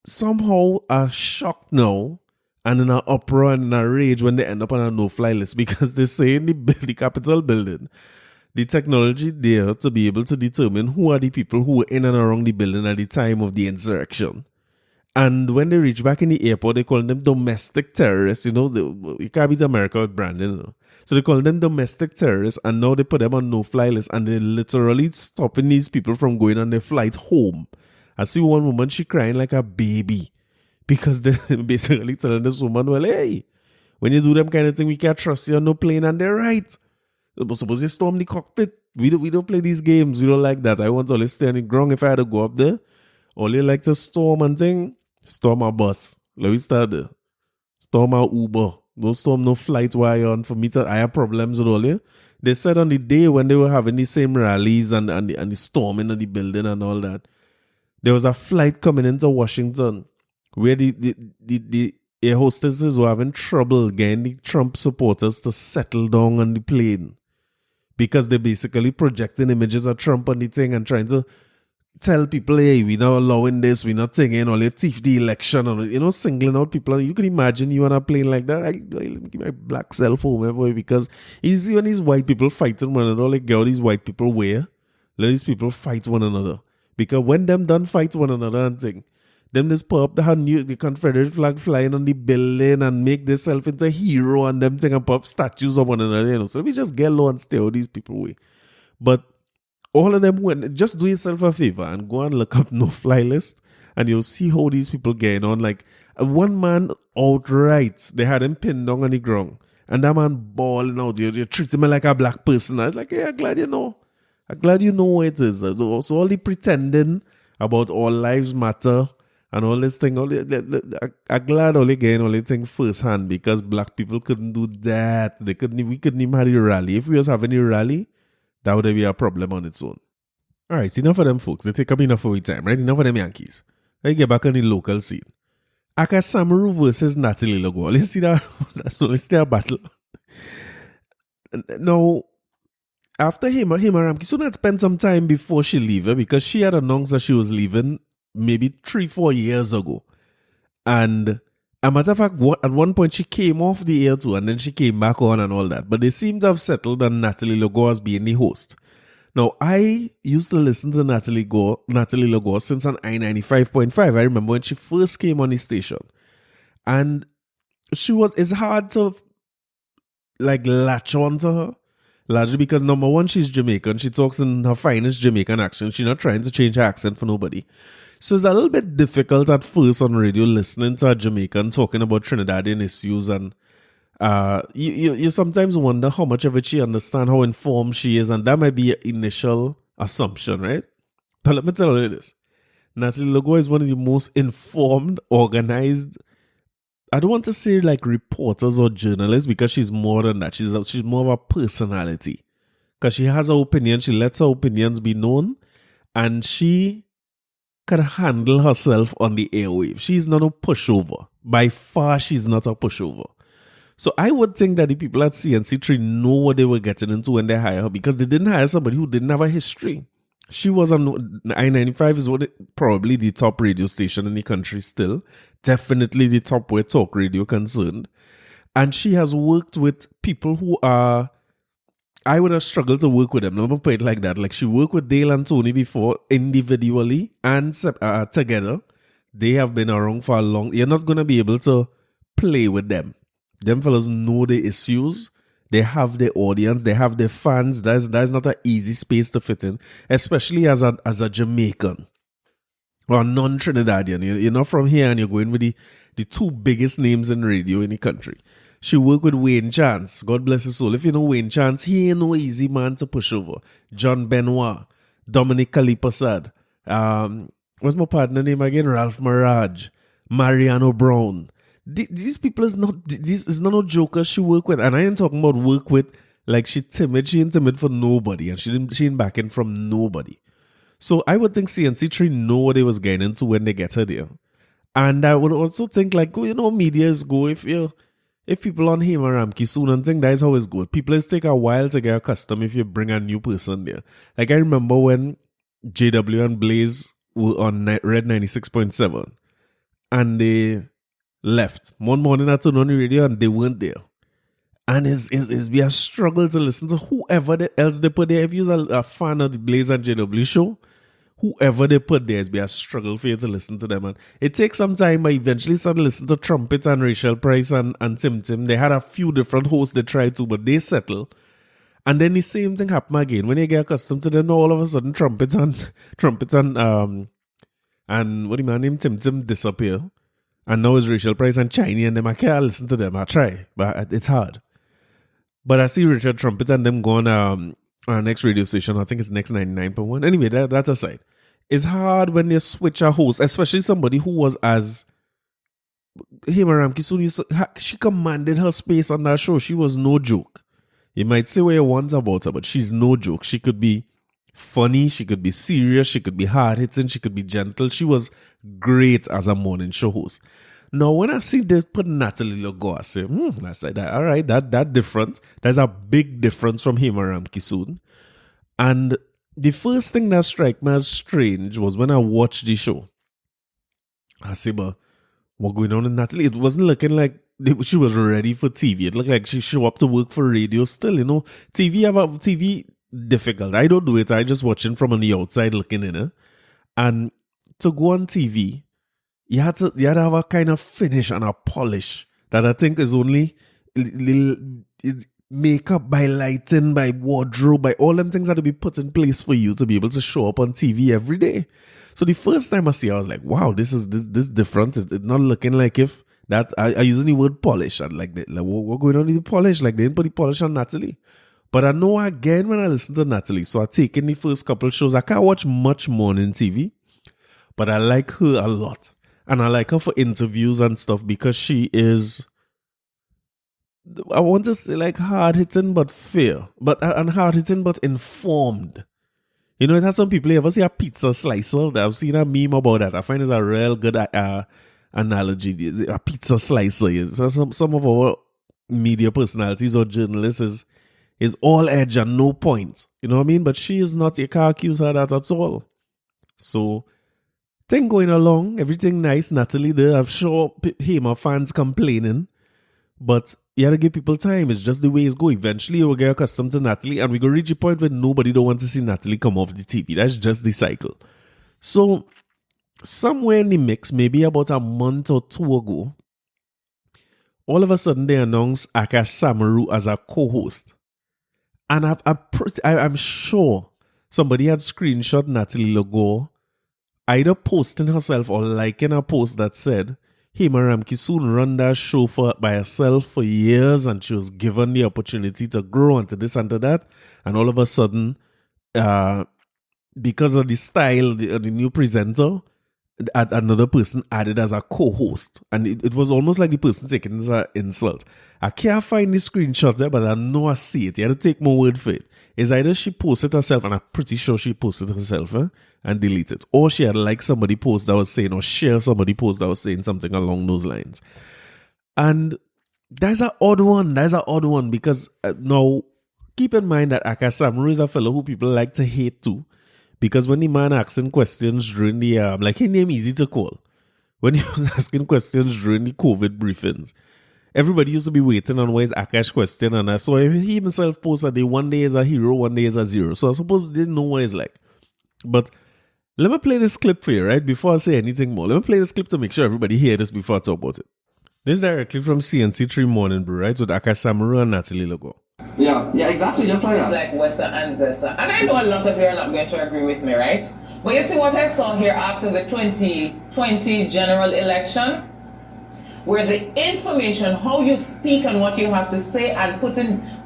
somehow are shocked now and in an uproar and in a rage when they end up on a no-fly list, because they say in the Capitol building, the technology there to be able to determine who are the people who were in and around the building at the time of the insurrection. And when they reach back in the airport, they call them domestic terrorists. You know, you can't beat America with branding. You know? So they call them domestic terrorists, and now they put them on no-fly list, and they're literally stopping these people from going on their flight home. I see one woman, she crying like a baby, because they're basically telling this woman, well, hey, when you do them kind of thing, we can't trust you on no plane, and they're right. Suppose you storm the cockpit. We don't play these games. We don't like that. I want to always stay on the ground if I had to go up there. Only like to storm and thing. Storm a bus. Let me start there. Storm a Uber. Don't storm no flight while you're on. For me, I have problems with all you. They said on the day when they were having the same rallies and the storming of the building and all that, there was a flight coming into Washington where the air hostesses were having trouble getting the Trump supporters to settle down on the plane, because they're basically projecting images of Trump on the thing and trying to tell people, hey, we're not allowing this, we're not taking all your thief the election, or, you know, singling out people. You can imagine you on a plane like that. I give my black cell phone, boy, because you see when these white people fighting one another, like all these white people wear, let these people fight one another. Because when them done fight one another and thing, them just put up the Confederate flag flying on the building and make themselves into a hero, and them thing and put up statues of one another, you know. So we just get low and stay all these people away. But all of them went, just do yourself a favor and go and look up no-fly list, and you'll see how these people getting on. Like, one man outright, they had him pinned down on the ground, and that man bawling out, you treat him like a black person. I was like, hey, I'm glad you know. I'm glad you know what it is. So all the pretending about all lives matter and all this thing, I'm glad all they getting all the thing firsthand, because black people couldn't do that. We couldn't even have a rally. If we was having a rally, that would be a problem on its own. All right, enough of them folks. They take up enough of your time, right? Enough of them Yankees. Let's get back on the local scene. Aka Samaru versus Natalie Logo. Let's see that. Let's see that battle. Now, after Hima Ramki had spent some time before she leave, because she had announced that she was leaving maybe 3-4 years ago. And a matter of fact, at one point she came off the air too, and then she came back on and all that. But they seem to have settled on Natalie Logo as being the host. Now, I used to listen to Natalie Logo since on I-95.5. I remember when she first came on the station. And it's hard to like latch on to her. Largely because, number one, she's Jamaican. She talks in her finest Jamaican accent. She's not trying to change her accent for nobody. So it's a little bit difficult at first on radio listening to a Jamaican talking about Trinidadian issues, and you sometimes wonder how much of it she understands, how informed she is, and that might be an initial assumption, right? But let me tell you this. Natalie Logo is one of the most informed, organized, I don't want to say like reporters or journalists because she's more than that. She's more of a personality because she has her opinion. She lets her opinions be known, and she can handle herself on the airwave. She's not a pushover. By far, she's not a pushover. So I would think that the people at CNC3 know what they were getting into when they hire her because they didn't hire somebody who didn't have a history. She was on I-95 is probably the top radio station in the country still. Definitely the top where talk radio concerned. And she has worked with people who are, I would have struggled to work with them. Let me put it like that. Like she worked with Dale and Tony before individually and together. They have been around for a long. You're not going to be able to play with them. Them fellas know the issues. They have their audience. They have their fans. That's not an easy space to fit in, especially as a Jamaican or a non-Trinidadian. You're not from here and you're going with the two biggest names in radio in the country. She worked with Wayne Chance. God bless his soul. If you know Wayne Chance, he ain't no easy man to push over. John Benoit, Dominic Kalipasad. What's my partner name again? Ralph Maraj, Mariano Brown. These people is not no jokers she work with. And I ain't talking about work with like she timid. She ain't timid for nobody. And she ain't backing from nobody. So I would think CNC3 know what they was getting into when they get her there. And I would also think like, media is go if people on Hema Ramki soon and think that is how it's good. People is take a while to get accustomed if you bring a new person there. Like I remember when JW and Blaze were on Red 96.7 and they left. One morning I turned on the radio and they weren't there. And it's be a struggle to listen to whoever else they put there. If you're a fan of the Blaze and JW show, whoever they put there, it's be a struggle for you to listen to them. And it takes some time, but eventually started listening to Trumpet and Rachel Price and Tim Tim. They had a few different hosts they tried to, but they settled. And then the same thing happened again. When you get accustomed to them, all of a sudden Trumpets and what do you man name Tim Tim disappear. And now it's Rachel Price and Chinese and them. I can't listen to them. I try, but it's hard. But I see Richard Trumpet and them go on our next radio station. I think it's Next 99.1. Anyway, that's aside. It's hard when you switch a host, especially somebody who was as Hema Ramki soon. She commanded her space on that show. She was no joke. You might say what you want about her, but she's no joke. She could be funny, she could be serious, she could be hard-hitting, she could be gentle. She was great as a morning show host. Now, when I see they put Natalie Logo, I say, I said that, all right, that different. There's a big difference from Hema Ramki soon. And the first thing that struck me as strange was when I watched the show. I say, but what going on with Natalie? It wasn't looking like she was ready for TV. It looked like she showed up to work for radio still, TV difficult. I don't do it. I just watching from on the outside looking in it. And to go on TV, you had to have a kind of finish and a polish that I think is only makeup, by lighting, by wardrobe, by all them things that to be put in place for you to be able to show up on TV every day. So the first time I see, I was like, wow, this is different. It's not looking like if that I using the word polish and like what going on with the polish? Like they didn't put the polish on Natalie. But I know again when I listen to Natalie, so I take in the first couple of shows. I can't watch much morning TV, but I like her a lot. And I like her for interviews and stuff because she is, I want to say like hard-hitting but fair. And hard-hitting but informed. It has some people, you ever see a pizza slicer? I've seen a meme about that. I find it's a real good analogy. A pizza slicer. So some of our media personalities or journalists is all edge and no point. You know what I mean? But she is not. You can't accuse her that at all. So, thing going along, everything nice. Natalie there. I'm sure Hema fans complaining. But you have to give people time. It's just the way it's going. Eventually, you will get accustomed to Natalie. And we go reach a point where nobody don't want to see Natalie come off the TV. That's just the cycle. So, somewhere in the mix, maybe about a month or two ago, all of a sudden they announced Akash Samaru as a co-host. And I'm sure somebody had screenshot Natalie Logo either posting herself or liking a post that said, Hema Ramki soon run that show by herself for years and she was given the opportunity to grow into this and to that. And all of a sudden, because of the style, the new presenter, another person added as a co-host, and it was almost like the person taking it as an insult. I can't find the screenshot there, but I know I see it. You have to take my word for it. It's either she posted herself, and I'm pretty sure she posted herself and deleted it, or she had like somebody post that was saying, or share somebody post that was saying something along those lines. And that's an odd one. That's an odd one because now keep in mind that Akash Samaru is a fellow who people like to hate too. Because when the man asking questions during the, like his name easy to call. When he was asking questions during the COVID briefings, everybody used to be waiting on what is Akash question. And I saw he himself posted that one day is a hero, one day is a zero. So I suppose they didn't know what it's like. But let me play this clip for you, right? Before I say anything more. Let me play this clip to make sure everybody hear this before I talk about it. This is directly from CNC3 Morning Brew, right? With Akash Samaru and Natalie Logo. Yeah, exactly, just like that. Like Wessa and Zessa. And I know a lot of you are not going to agree with me, right? But you see what I saw here after the 2020 general election? Where the information, how you speak and what you have to say and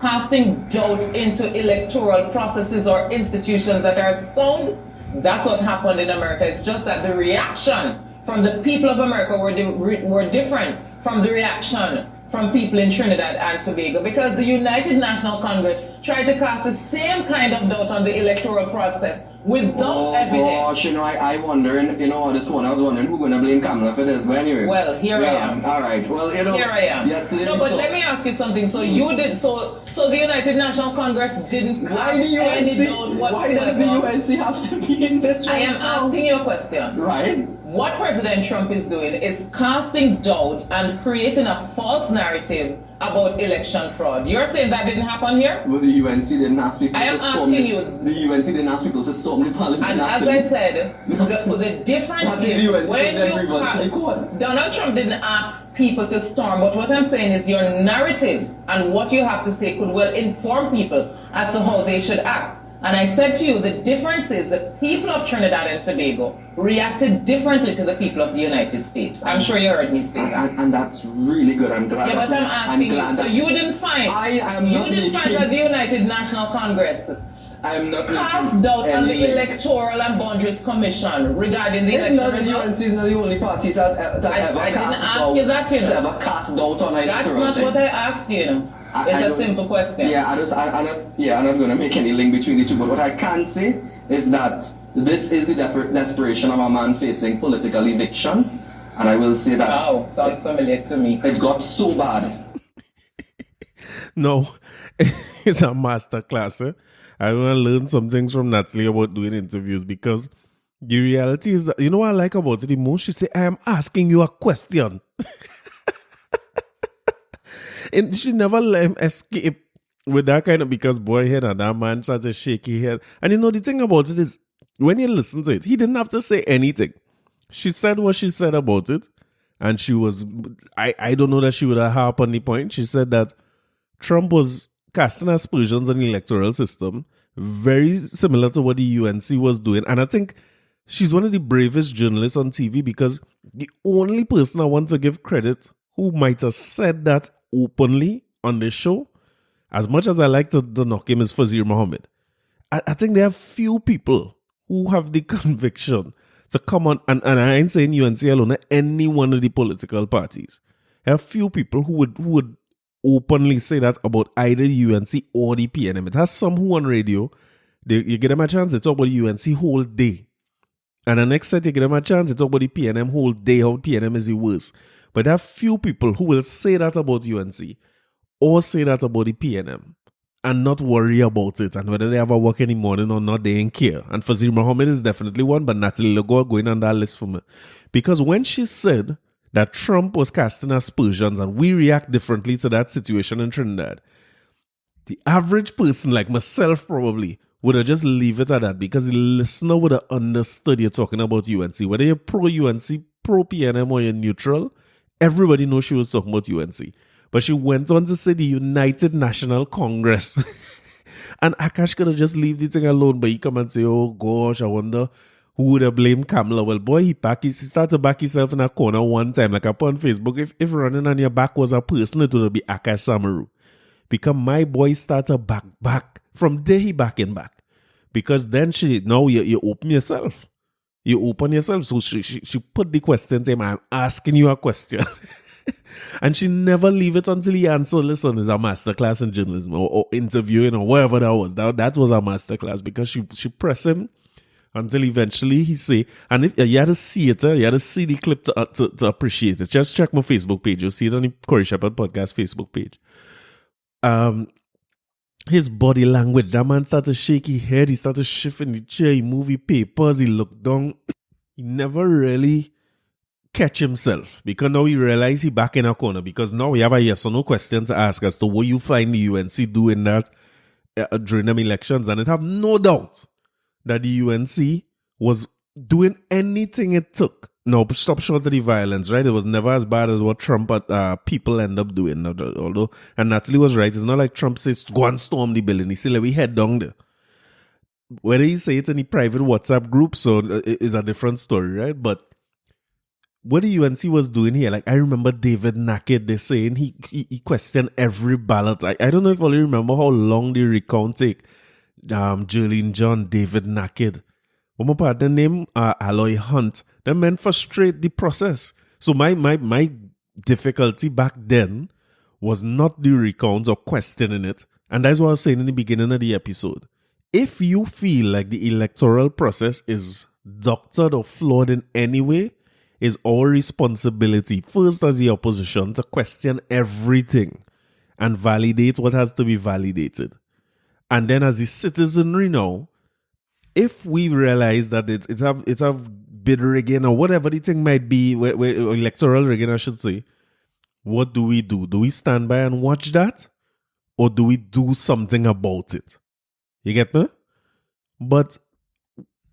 casting doubt into electoral processes or institutions that are sound, that's what happened in America. It's just that the reaction from the people of America were different from the reaction from people in Trinidad and Tobago, because the United National Congress tried to cast the same kind of doubt on the electoral process without evidence. Oh gosh, I wonder, this one, I was wondering who's going to blame Kamala for this, but anyway. Well, here I am. All right, well, Here I am. Yesterday no, but let me ask you something. So you did, so the United National Congress didn't cast any doubt whatsoever. Why does the UNC have to be in this right I am now? asking you a question. Right. What President Trump is doing is casting doubt and creating a false narrative about election fraud. You're saying that didn't happen here? Well, the UNC didn't ask people to storm the UNC didn't ask people to storm the parliament. And as I said, the difference is when Donald Trump didn't ask people to storm, but what I'm saying is your narrative and what you have to say could well inform people as to how they should act. And I said to you, the difference is the people of Trinidad and Tobago reacted differently to the people of the United States. I'm sure you heard me say that. And that's really good. I'm glad. Yeah, but I'm asking you. So you didn't find that the United National Congress cast doubt on the Electoral and Boundaries Commission regarding the election results? The UNC is not the only party that ever cast doubt on electoral. That's not what I asked you. It's a simple question. Yeah, I'm not going to make any link between the two. But what I can say is that this is the desperation of a man facing political eviction. And I will say that... Wow, sounds familiar to me. It got so bad. No, it's a master class. I want to learn some things from Natalie about doing interviews, because the reality is that, you know what I like about it the most? She say, I am asking you a question. And she never let him escape with that kind of, because boy head and that man started to shake his head. And the thing about it is, when you listen to it, he didn't have to say anything. She said what she said about it. And she was, I don't know that she would have harped on the point. She said that Trump was casting aspersions on the electoral system, very similar to what the UNC was doing. And I think she's one of the bravest journalists on TV, because the only person I want to give credit who might have said that openly on this show, as much as I like to knock him, is Fazir Muhammad. I think there are few people who have the conviction to come on, and I ain't saying UNC alone, any one of the political parties. There are few people who would openly say that about either UNC or the PNM. It has some who on radio, you get them a chance to talk about the UNC whole day. And the next set, you get them a chance to talk about the PNM whole day, how PNM is the worst. But there are few people who will say that about UNC or say that about the PNM and not worry about it, and whether they ever work in the morning or not, they ain't care. And Fazir Muhammad is definitely one, but Natalie Logo going on that list for me. Because when she said that Trump was casting aspersions and we react differently to that situation in Trinidad, the average person like myself probably would have just leave it at that, because the listener would have understood you're talking about UNC. Whether you're pro-UNC, pro-PNM, or you're neutral, everybody knows she was talking about UNC. But she went on to say the United National Congress. And Akash could have just leave the thing alone, but he come and say, oh gosh, I wonder who would have blamed Kamala. Well, boy, he started to back himself in a corner one time. Like up on Facebook, if running on your back was a person, it would be Akash Samaru. Because my boy started back. From there, he back. Because then you open yourself. You open yourself. So she put the question to him, I'm asking you a question. And she never leave it until he answer. Listen, it's a masterclass in journalism or interviewing or whatever that was. That was a masterclass because she pressed him until eventually he say, and if you had to see it, you had to see the clip to appreciate it. Just check my Facebook page. You'll see it on the Corey Shepherd Podcast Facebook page. His body language, that man started to shake his head, he started shifting the chair, he moved his papers, he looked down. He never really catch himself because now he realize he back in a corner because now we have a yes or no question to ask as to what you find the UNC doing that during them elections, and it have no doubt that the UNC was doing anything it took. No, stop short of the violence, right? It was never as bad as what Trump people end up doing. Although, and Natalie was right, it's not like Trump says, go and storm the building. He said, let me head down there. Whether he say it in the private WhatsApp group, so it's a different story, right? But what the UNC was doing here, like I remember David Nackett, they saying he questioned every ballot. I don't know if I only remember how long the recount take. Jerlene John, David Nackett. One more part, the name Aloy Hunt. That meant frustrate the process. So my difficulty back then was not the recounts or questioning it. And that's what I was saying in the beginning of the episode. If you feel like the electoral process is doctored or flawed in any way, it's our responsibility, first as the opposition, to question everything and validate what has to be validated. And then as the citizenry now, if we realize that it's have bid rigging or whatever the thing might be, or electoral rigging, I should say, what do we do? Do we stand by and watch that? Or do we do something about it? You get me? But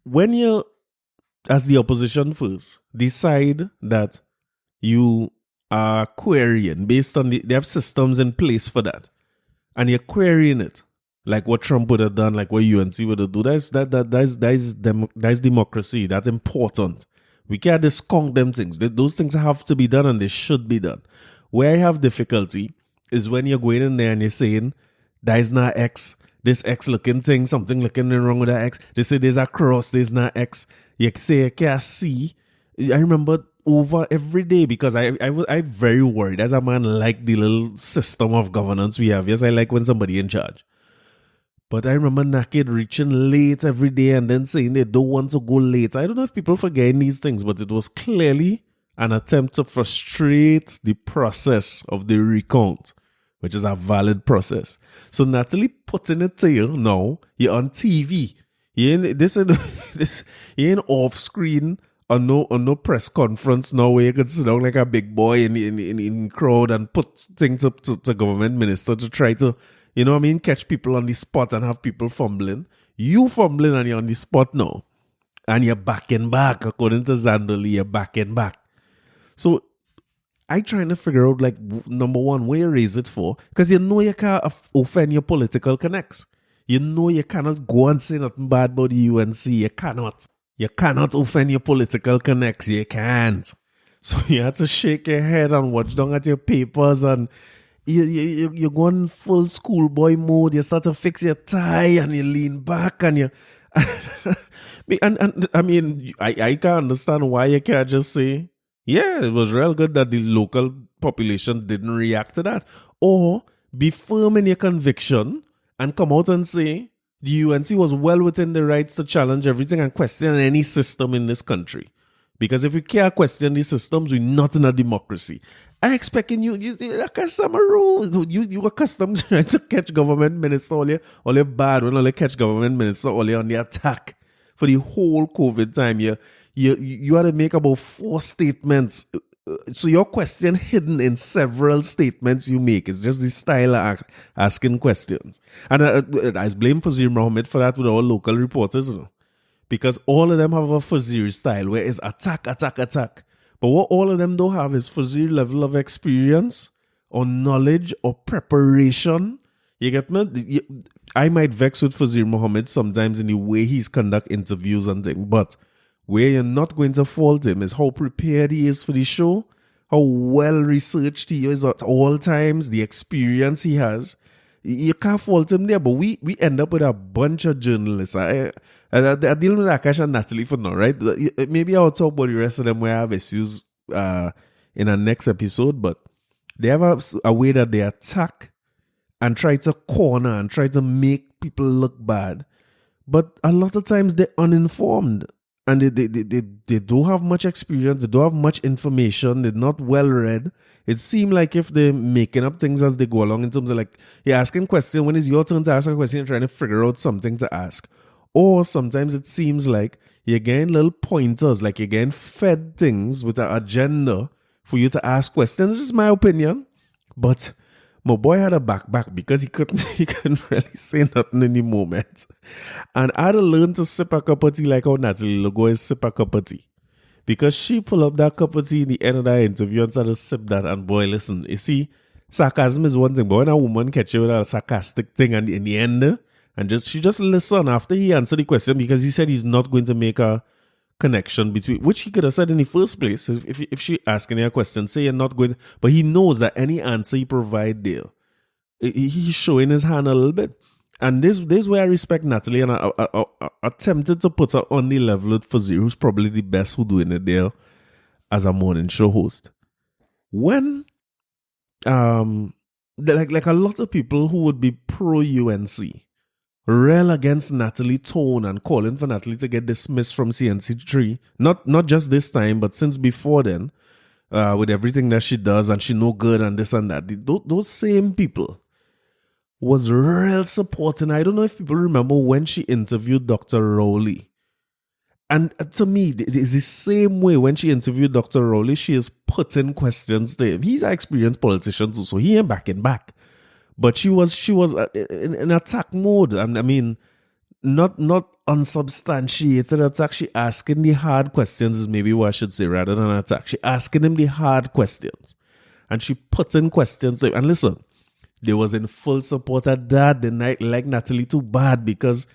when you, as the opposition first, decide that you are querying based on they have systems in place for that, and you're querying it, like what Trump would have done, like what UNC would have done. That's democracy. That's important. We can't discount them things. Those things have to be done and they should be done. Where I have difficulty is when you're going in there and you're saying, that is not X. This X looking thing, something looking wrong with that X. They say there's a cross, there's not X. You say you can't see. I remember over every day because I'm very worried as a man like the little system of governance we have. Yes, I like when somebody in charge. But I remember Nackett reaching late every day and then saying they don't want to go late. I don't know if people forget these things, but it was clearly an attempt to frustrate the process of the recount, which is a valid process. So Natalie putting it to you now, you're on TV. You ain't off screen or no press conference now where you can sit down like a big boy in crowd and put things up to government minister to try to, you know what I mean, catch people on the spot and have people fumbling. You fumbling and you're on the spot now. And you're back and back. According to Zandali, you're back and back. So I trying to figure out, like, number one, where you raise it for. Because you know you can't offend your political connects. You know you cannot go and say nothing bad about the UNC. You cannot. You cannot offend your political connects. You can't. So you have to shake your head and watch down at your papers and you're going full schoolboy mode. You start to fix your tie and you lean back and you... and I mean, I can't understand why you can't just say, yeah, it was real good that the local population didn't react to that. Or be firm in your conviction and come out and say the UNC was well within the rights to challenge everything and question any system in this country. Because if we can't question these systems, we're not in a democracy. I expecting you're accustomed to rules. You accustomed to catch government minister all your bad when only catch government minister all on the attack for the whole COVID time. You had to make about 4 statements. So your question hidden in several statements you make. It's just the style of asking questions. And I blame Fazir Mohammed for that with our local reporters. Because all of them have a Fazir style where it's attack. But what all of them don't have is Fazir level of experience or knowledge or preparation. You get me? I might vex with Fazir Mohammed sometimes in the way he's conduct interviews and things, but where you're not going to fault him is how prepared he is for the show, how well researched he is at all times, the experience he has. You can't fault him there, but we end up with a bunch of journalists. I deal with Akash and Natalie for now, right? Maybe I'll talk about the rest of them where I have issues in our next episode, but they have a way that they attack and try to corner and try to make people look bad. But a lot of times they're uninformed and they don't have much experience, they don't have much information, they're not well read. It seems like if they're making up things as they go along in terms of like, you're asking a question, when it's your turn to ask a question, you're trying to figure out something to ask. Or sometimes it seems like you're getting little pointers, like you're getting fed things with an agenda for you to ask questions. This is my opinion. But my boy had a back because he couldn't really say nothing in the moment. And I had to learn to sip a cup of tea like how Natalie Logo sip a cup of tea. Because she pulled up that cup of tea in the end of that interview and started to sip that. And boy, listen, you see, sarcasm is one thing, but when a woman catch you with a sarcastic thing and in the end, and she just listen after he answered the question, because he said he's not going to make a connection between, which he could have said in the first place. If she asking a question, say you're not going to, but he knows that any answer he provide there, he's showing his hand a little bit. And this is where I respect Natalie, and I attempted to put her on the level with Fazir, who's probably the best who doing it there as a morning show host. When like a lot of people who would be pro UNC rail against Natalie tone and calling for Natalie to get dismissed from CNC3, not just this time, but since before then, with everything that she does and she no good and this and that. Those same people was real supporting. I don't know if people remember when she interviewed Dr. Rowley. And to me, it's the same way when she interviewed Dr. Rowley, she is putting questions to him. He's an experienced politician too, so he ain't backing back. But she was in attack mode. And I mean, not unsubstantiated attack. She asking the hard questions is maybe what I should say rather than attack. She asking him the hard questions. And she putting questions to him. And listen, they was in full support of that. They like Natalie too bad because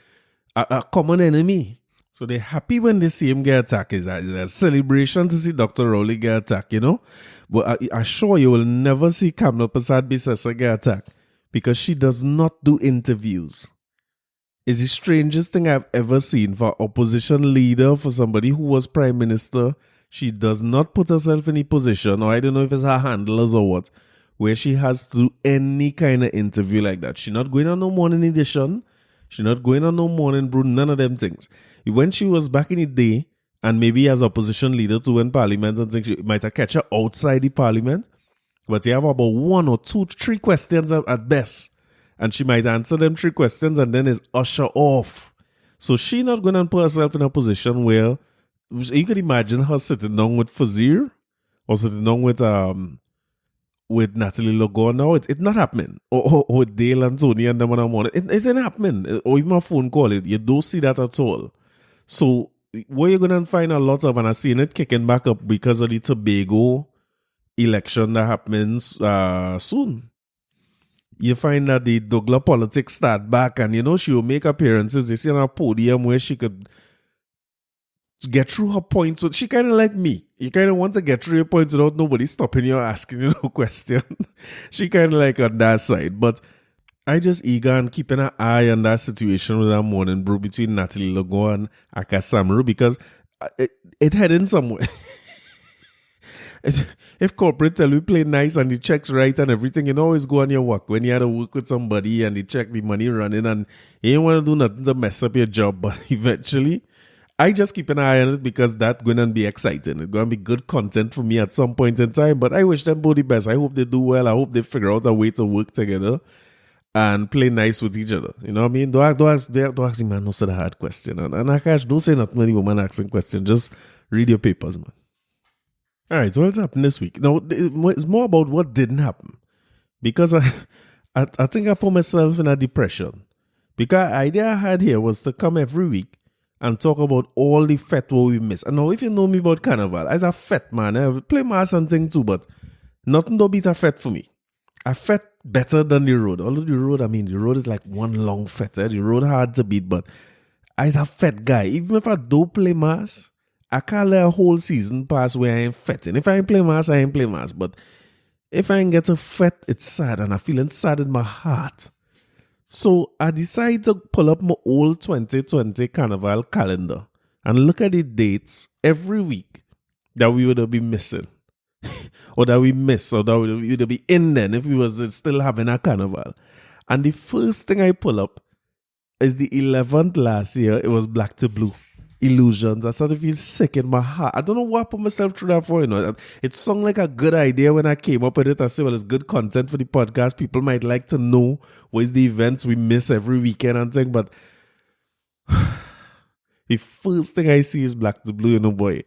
a common enemy. So they're happy when they see him get attacked. It's a celebration to see Dr. Rowley get attacked, you know. But I assure you will never see Kamla Persad-Bissessar get attacked because she does not do interviews. It's the strangest thing I've ever seen for opposition leader, for somebody who was prime minister. She does not put herself in a position, or I don't know if it's her handlers or what, where she has to do any kind of interview like that. She's not going on no morning edition. She's not going on no morning brew, none of them things. When she was back in the day, and maybe as opposition leader too in parliament and things, she might have catch her outside the parliament, but you have about 1 or 2, 3 questions at best. And she might answer them 3 questions and then is usher off. So she not going to put herself in a position where you can imagine her sitting down with Fazir or sitting down with Natalie Logo now. It's not happening. Or with Dale and Tony and them on the morning. It ain't happening. Or even a phone call. You don't see that at all. So what you're going to find a lot of, and I'm seeing it kicking back up because of the Tobago election that happens soon. You find that the Douglas politics start back, and you know she will make appearances. You see on a podium where she could get through her points. She kind of like me. You kind of want to get through your points without nobody stopping you or asking you no question. She kind of like on that side. But I just eager and keeping an eye on that situation with that morning brew between Natalie Logo and Akash Samru, because it heading somewhere. If corporate tell you play nice and the checks right and everything, you know, always go on your work. When you had to work with somebody and they check the money running and you ain't want to do nothing to mess up your job, but eventually, I just keep an eye on it because that's going to be exciting. It's going to be good content for me at some point in time, but I wish them both the best. I hope they do well. I hope they figure out a way to work together and play nice with each other. You know what I mean? Don't ask the man no say the hard question. And Akash, don't say nothing when the woman asking questions. Just read your papers, man. All right, so what's happened this week? Now, it's more about what didn't happen. Because I think I put myself in a depression. Because the idea I had here was to come every week and talk about all the fete what we miss. And now, if you know me about Carnival, as a fete, man, I play mass and thing too, but nothing don't beat a fete for me. A fete better than the road. Although the road is like one long fete. The road hard to beat, but as a fete guy, even if I don't play mass, I can't let a whole season pass where I ain't fetting. If I ain't play mass, I ain't play mass. But if I ain't get a fet, it's sad. And I'm feeling sad in my heart. So I decided to pull up my old 2020 Carnival calendar and look at the dates every week that we would be missing. Or that we miss, or that we would be in then if we was still having a carnival. And the first thing I pull up is the 11th last year. It was Black to Blue. Illusions. I started to feel sick in my heart. I don't know what I put myself through that for, you know. It sounded like a good idea when I came up with it. I said, well, it's good content for the podcast. People might like to know what is the events we miss every weekend and thing. But the first thing I see is Black to Blue, you know, boy.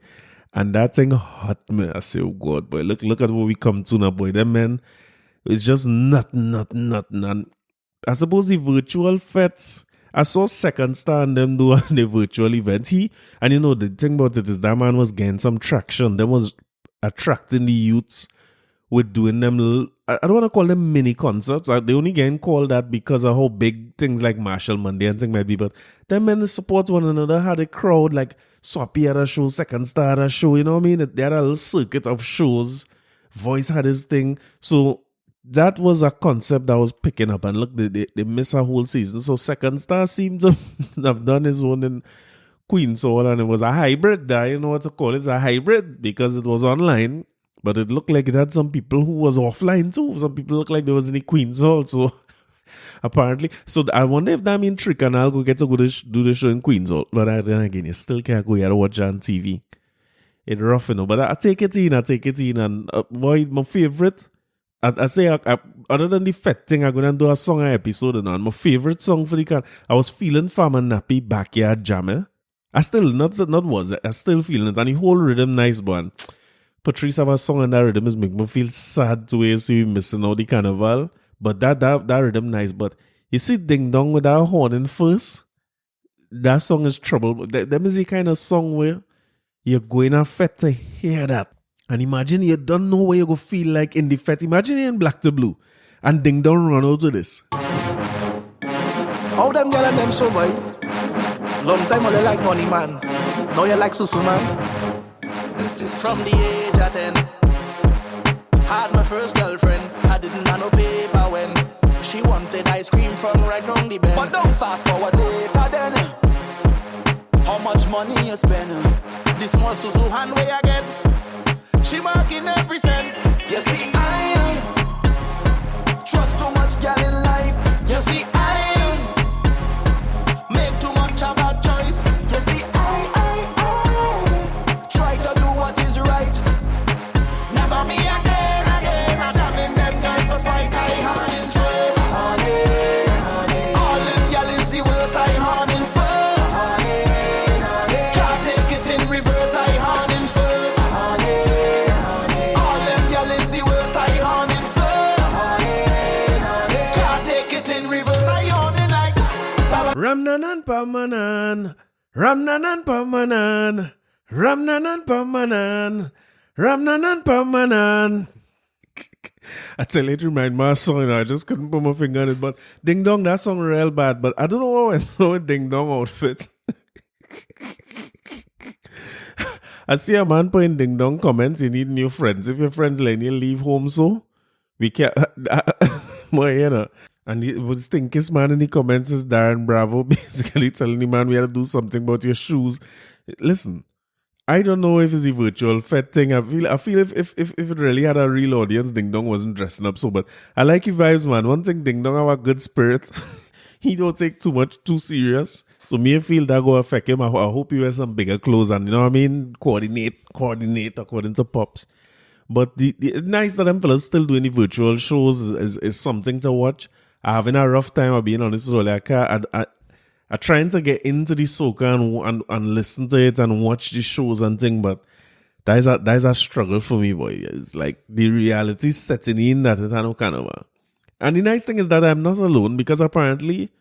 And that thing hurt me. I say, oh God, boy, look at what we come to now, boy. That man, it's just nothing. I suppose the virtual fets, I saw Second Star and them do the virtual event. And you know, the thing about it is that man was getting some traction. Them was attracting the youths with doing them little, I don't want to call them mini concerts. They only getting called that because of how big things like Marshall Monday and things might be. But them men support one another, had a crowd like Swappy had a show, Second Star had a show, you know what I mean? They had a little circuit of shows. Voice had his thing. So that was a concept that was picking up. And look, they miss a whole season. So Second Star seemed to have done his own in Queen's Hall, and it was a hybrid. I don't know what to call it. It's a hybrid because it was online, but it looked like it had some people who was offline too. Some people looked like there was in the Queen's Hall. So apparently, so I wonder if that means Trick and I'll go get to go do the show in Queen's Hall. But then again, you still can't go here to watch it on TV. It's rough, you know. But I take it in. And boy, my favorite. I say, other than the fat thing, I'm going to do a song episode and my favorite song for the car. I was feeling Farmer Nappy Backyard Jammer. I still, I still feeling it. And the whole rhythm nice, but Patrice have a song and that rhythm is making me feel sad to see we missing out the carnival. But that rhythm nice. But you see Ding Dong with that horn in first, that song is trouble. But that is the kind of song where you're going to fete to hear that. And imagine you don't know what you go feel like in the fete. Imagine you in Black to Blue and Ding Dong run out to this. How them girl and them so boy? Long time they like money man. Now you like susu man. This is from the age of 10. Had my first girlfriend. I didn't have no paper when she wanted ice cream from right round the bend. But don't fast forward later then. How much money you spend? This small susu hand where I get. She marking every cent. You see, I trust too much girl in life. You see, I make too much of a choice. You see, I try to do what is right. Never me again. I'm jamming them guys for spite. I hand in first. Honey. All them girl is the worst. I hand in first. Honey. Can't take it in reverse. I hand in first. Ramnanan Pamanan, Ramnanan Pamanan, Ramnanan Pamanan, Ramnanan Pamanan. I tell you, it reminds me of a song, you know, I just couldn't put my finger on it. But Ding Dong, that song real bad. But I don't know what went on with Ding Dong outfit. I see a man putting Ding Dong comments, you need new friends. If your friends let you leave home, so we can't. Well, you know. And it was Stinkiest man in the comments is Darren Bravo, basically telling the man we had to do something about your shoes. Listen, I don't know if it's a virtual fed thing. I feel if it really had a real audience, Ding Dong wasn't dressing up so. But I like his vibes, man. One thing, Ding Dong have a good spirit. He don't take too serious. So me feel that go affect him. I hope he wears some bigger clothes and, you know what I mean, coordinate according to Pops. But the nice that them fellas still doing the virtual shows is something to watch. I'm having a rough time of being honest with you. I trying to get into the soca and listen to it and watch the shows and things, but that is a struggle for me, boy. It's like the reality setting in that it no kind of. And the nice thing is that I'm not alone because apparently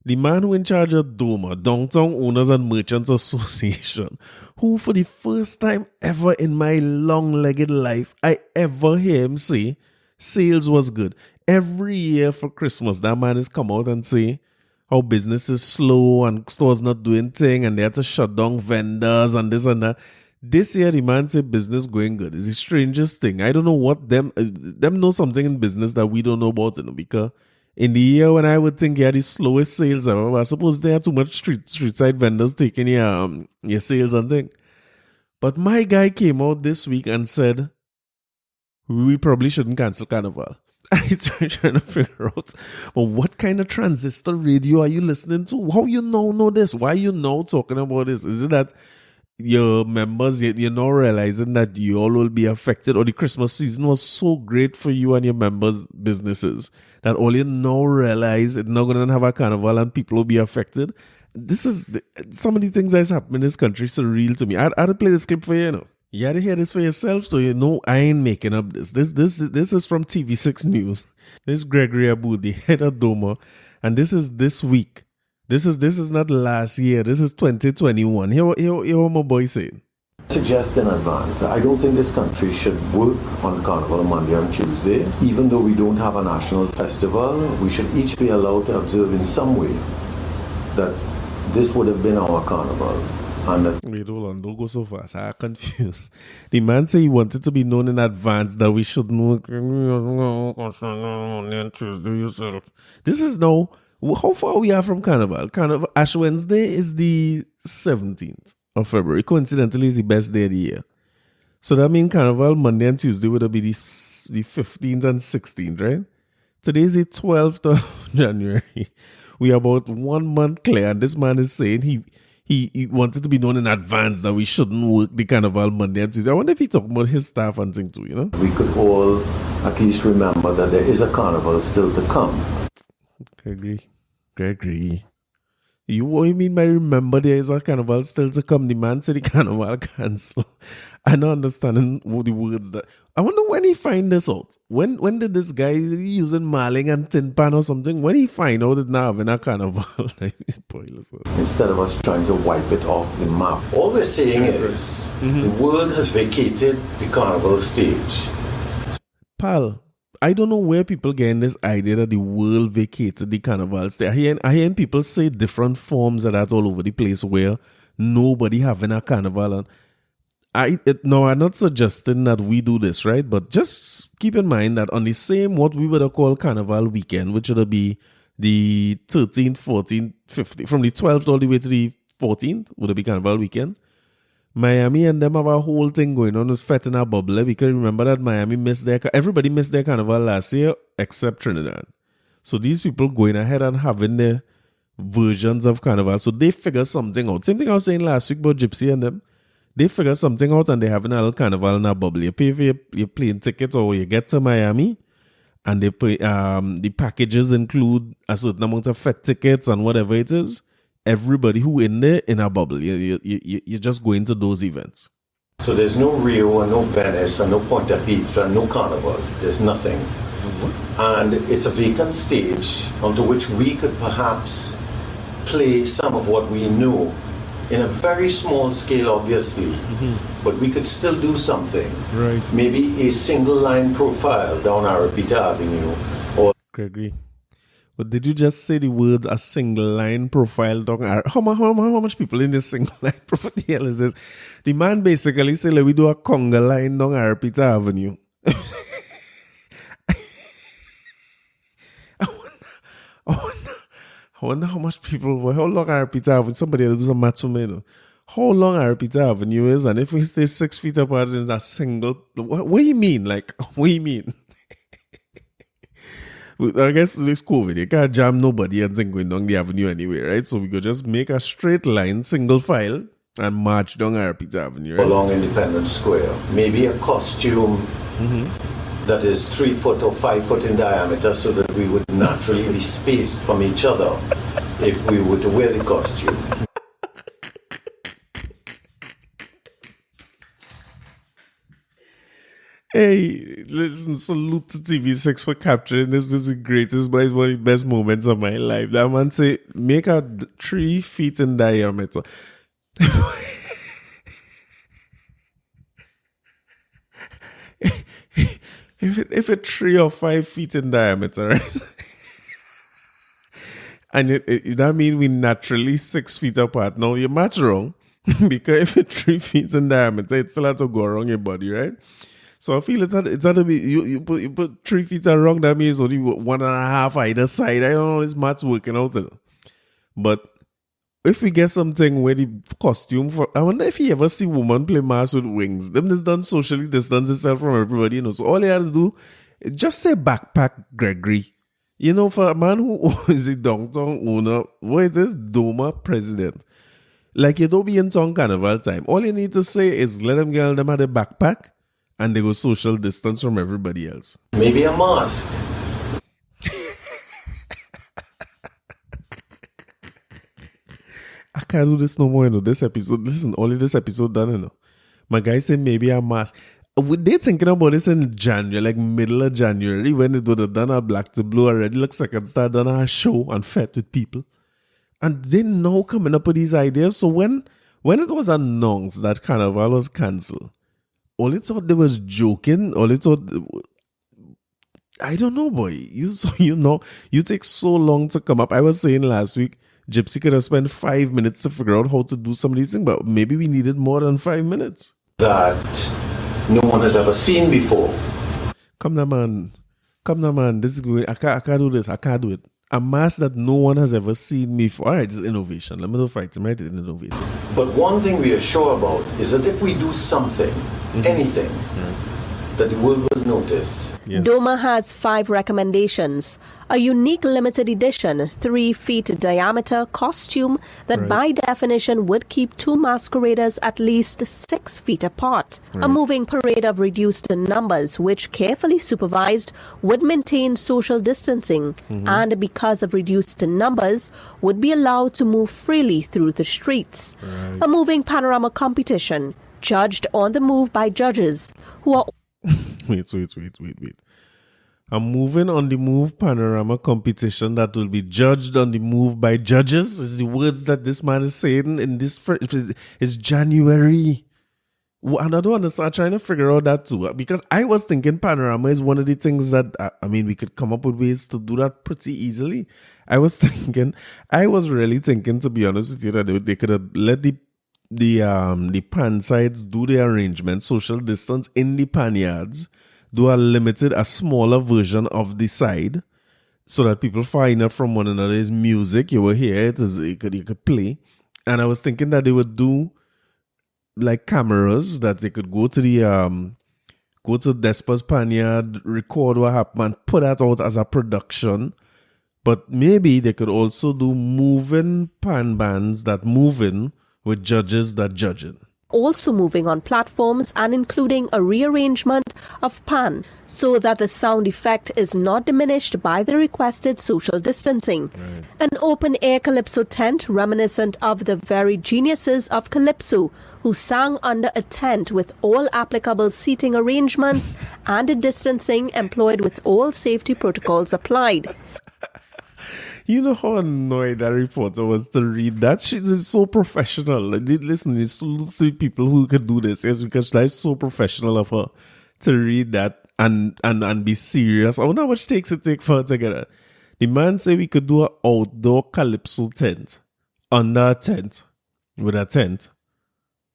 the man who in charge of DOMA, Downtown Owners and Merchants Association, who for the first time ever in my long-legged life I ever hear him say sales was good. Every year for Christmas, that man has come out and say how business is slow and stores not doing thing and they had to shut down vendors and this and that. This year, the man said business going good. It's the strangest thing. I don't know what them know something in business that we don't know about, you know, because in the year when I would think you had the slowest sales ever. I suppose there are too much street side vendors taking your sales and thing. But my guy came out this week and said, we probably shouldn't cancel Carnival. I'm trying to figure out, but what kind of transistor radio are you listening to? How you know this? Why you now talking about this? Is it that your members, you're now realizing that you all will be affected, or the Christmas season was so great for you and your members' businesses that all you now realize it's not going to have a carnival and people will be affected? This is some of the things that's happening in this country surreal to me. I'd play this clip for you, you know. You had to hear this for yourself, so you know I ain't making up this. This is from TV6 News. This is Gregory Abu, the head of DOMA, and this is this week. This is not last year. This is 2021. Hear what my boy saying. Suggest in advance that I don't think this country should work on Carnival on Monday and Tuesday. Even though we don't have a national festival, we should each be allowed to observe in some way that this would have been our Carnival. Wait, hold on, don't go so fast. I'm confused. The man said he wanted to be known in advance that we should know. This is now, how far we are from Carnival? Carnival Ash Wednesday is the 17th of February. Coincidentally, is the best day of the year. So that means Carnival Monday and Tuesday would be the 15th and 16th, right? Today is the 12th of January. We are about 1 month clear, and this man is saying he wanted to be known in advance that we shouldn't work the Carnival Monday and Tuesday. I wonder if he talked about his staff and thing too, you know? We could all at least remember that there is a carnival still to come. Gregory. What do you mean by remember there is a carnival still to come? The man said the carnival cancel. I don't understand the words that. I wonder when he find this out. When did this guy using Marling and Tin Pan or something? When he find out that now having a carnival? Instead of us trying to wipe it off the map. All we're saying is the world has vacated the carnival stage. Pal, I don't know where people getting this idea that the world vacated the carnival stage. I hear people say different forms of that all over the place where nobody having a carnival. And I'm not suggesting that we do this, right? But just keep in mind that on the same, what we would call Carnival weekend, which would be the 13th, 14th, 15th, from the 12th all the way to the 14th, would it be Carnival weekend? Miami and them have a whole thing going on with Fete in a Bubble, because remember that Miami everybody missed their Carnival last year except Trinidad. So these people going ahead and having their versions of Carnival. So they figure something out. Same thing I was saying last week about Gypsy and them. They figure something out and they have a little Carnival in a bubble. You pay for your plane ticket or you get to Miami, and they pay, the packages include a certain amount of Fete tickets and whatever it is. Everybody who in there in a bubble. You just go into those events. So there's no Rio and no Venice and no Punta Pietra and no Carnival. There's nothing. What? And it's a vacant stage onto which we could perhaps play some of what we know. In a very small scale, obviously, but we could still do something. Right. Maybe a single line profile down Arapita Avenue. Or Gregory, but did you just say the words a single line profile down how much people in this single line profile? What the hell is this? The man basically said, we do a conga line down Arapita Avenue. I wonder how much people, how long Arapita Avenue, somebody will do some maths for me, how long Arapita Avenue is, and if we stay 6 feet apart in a single, what do you mean? Like, what do you mean? I guess it's COVID, you can't jam nobody and think going down the avenue anyway, right? So we could just make a straight line, single file, and march down Arapita Avenue, right? Along Independence Square. Maybe a costume that is 3 foot or 5 foot in diameter, so that we would naturally be spaced from each other if we were to wear the costume. Hey, listen, salute to TV6 for capturing this. This is the greatest, but it's one of the best moments of my life. That man say, make a 3 feet in diameter. If it's 3 or 5 feet in diameter, right? And that means we naturally 6 feet apart. Now, you're much wrong, because if it's 3 feet in diameter, it still has to go around your body, right? So I feel it's had to be you put 3 feet around, that means only 1.5 either side. I don't know this math's working out. But if we get something where the costume for, I wonder if you ever see woman play mask with wings. Them just done socially distance itself from everybody, So all you had to do is just say backpack Gregory. For a man who is a downtown owner, what is this? Doma president. Like, you don't be in town carnival time. All you need to say is let them get them at a backpack and they go social distance from everybody else. Maybe a mask. I can't do this no more, This episode, listen, only this episode done, My guy said maybe a mask. They thinking about this in January, like middle of January, when they do the done a Black to Blue already. Like second start done a show and fete with people. And they now coming up with these ideas. So when it was announced that Carnival was cancelled, all they thought they was joking. All they thought, I don't know, boy. You take so long to come up. I was saying last week, Gypsy could have spent 5 minutes to figure out how to do some of these things, but maybe we needed more than 5 minutes. That no one has ever seen before. Come now, man. This is good. I can't do this. I can't do it. A mask that no one has ever seen before. All right, this is innovation. Let me not fight him, right? It's innovative. But one thing we are sure about is that if we do something, anything, that the world will notice. Yes. Doma has 5 recommendations. A unique limited edition, 3 feet diameter costume that by definition would keep 2 masqueraders at least 6 feet apart. A moving parade of reduced numbers, which carefully supervised would maintain social distancing and because of reduced numbers would be allowed to move freely through the streets. A moving panorama competition, judged on the move by judges who are... Wait. I'm moving on the move panorama competition that will be judged on the move by judges. Is the words that this man is saying in this. It's January. And I don't understand. I'm trying to figure out that too. Because I was thinking panorama is one of the things that, we could come up with ways to do that pretty easily. I was really thinking, to be honest with you, that they could have let the pan sides do the arrangement, social distance in the pan yards, do a smaller version of the side, so that people find out from one another is music. You will hear it, you could play. And I was thinking that they would do like cameras that they could go to Despa's pan yard, record what happened, and put that out as a production. But maybe they could also do moving pan bands that move in with judges that judging. Also moving on platforms and including a rearrangement of pan so that the sound effect is not diminished by the requested social distancing. An open-air calypso tent reminiscent of the very geniuses of calypso who sang under a tent with all applicable seating arrangements and a distancing employed with all safety protocols applied. You know how annoyed that reporter was to read that? She is so professional. Listen, there's 3 people who could do this. Yes, because that's so professional of her to read that and be serious. I wonder how much takes for her to get it. The man said we could do an outdoor calypso tent under a tent with a tent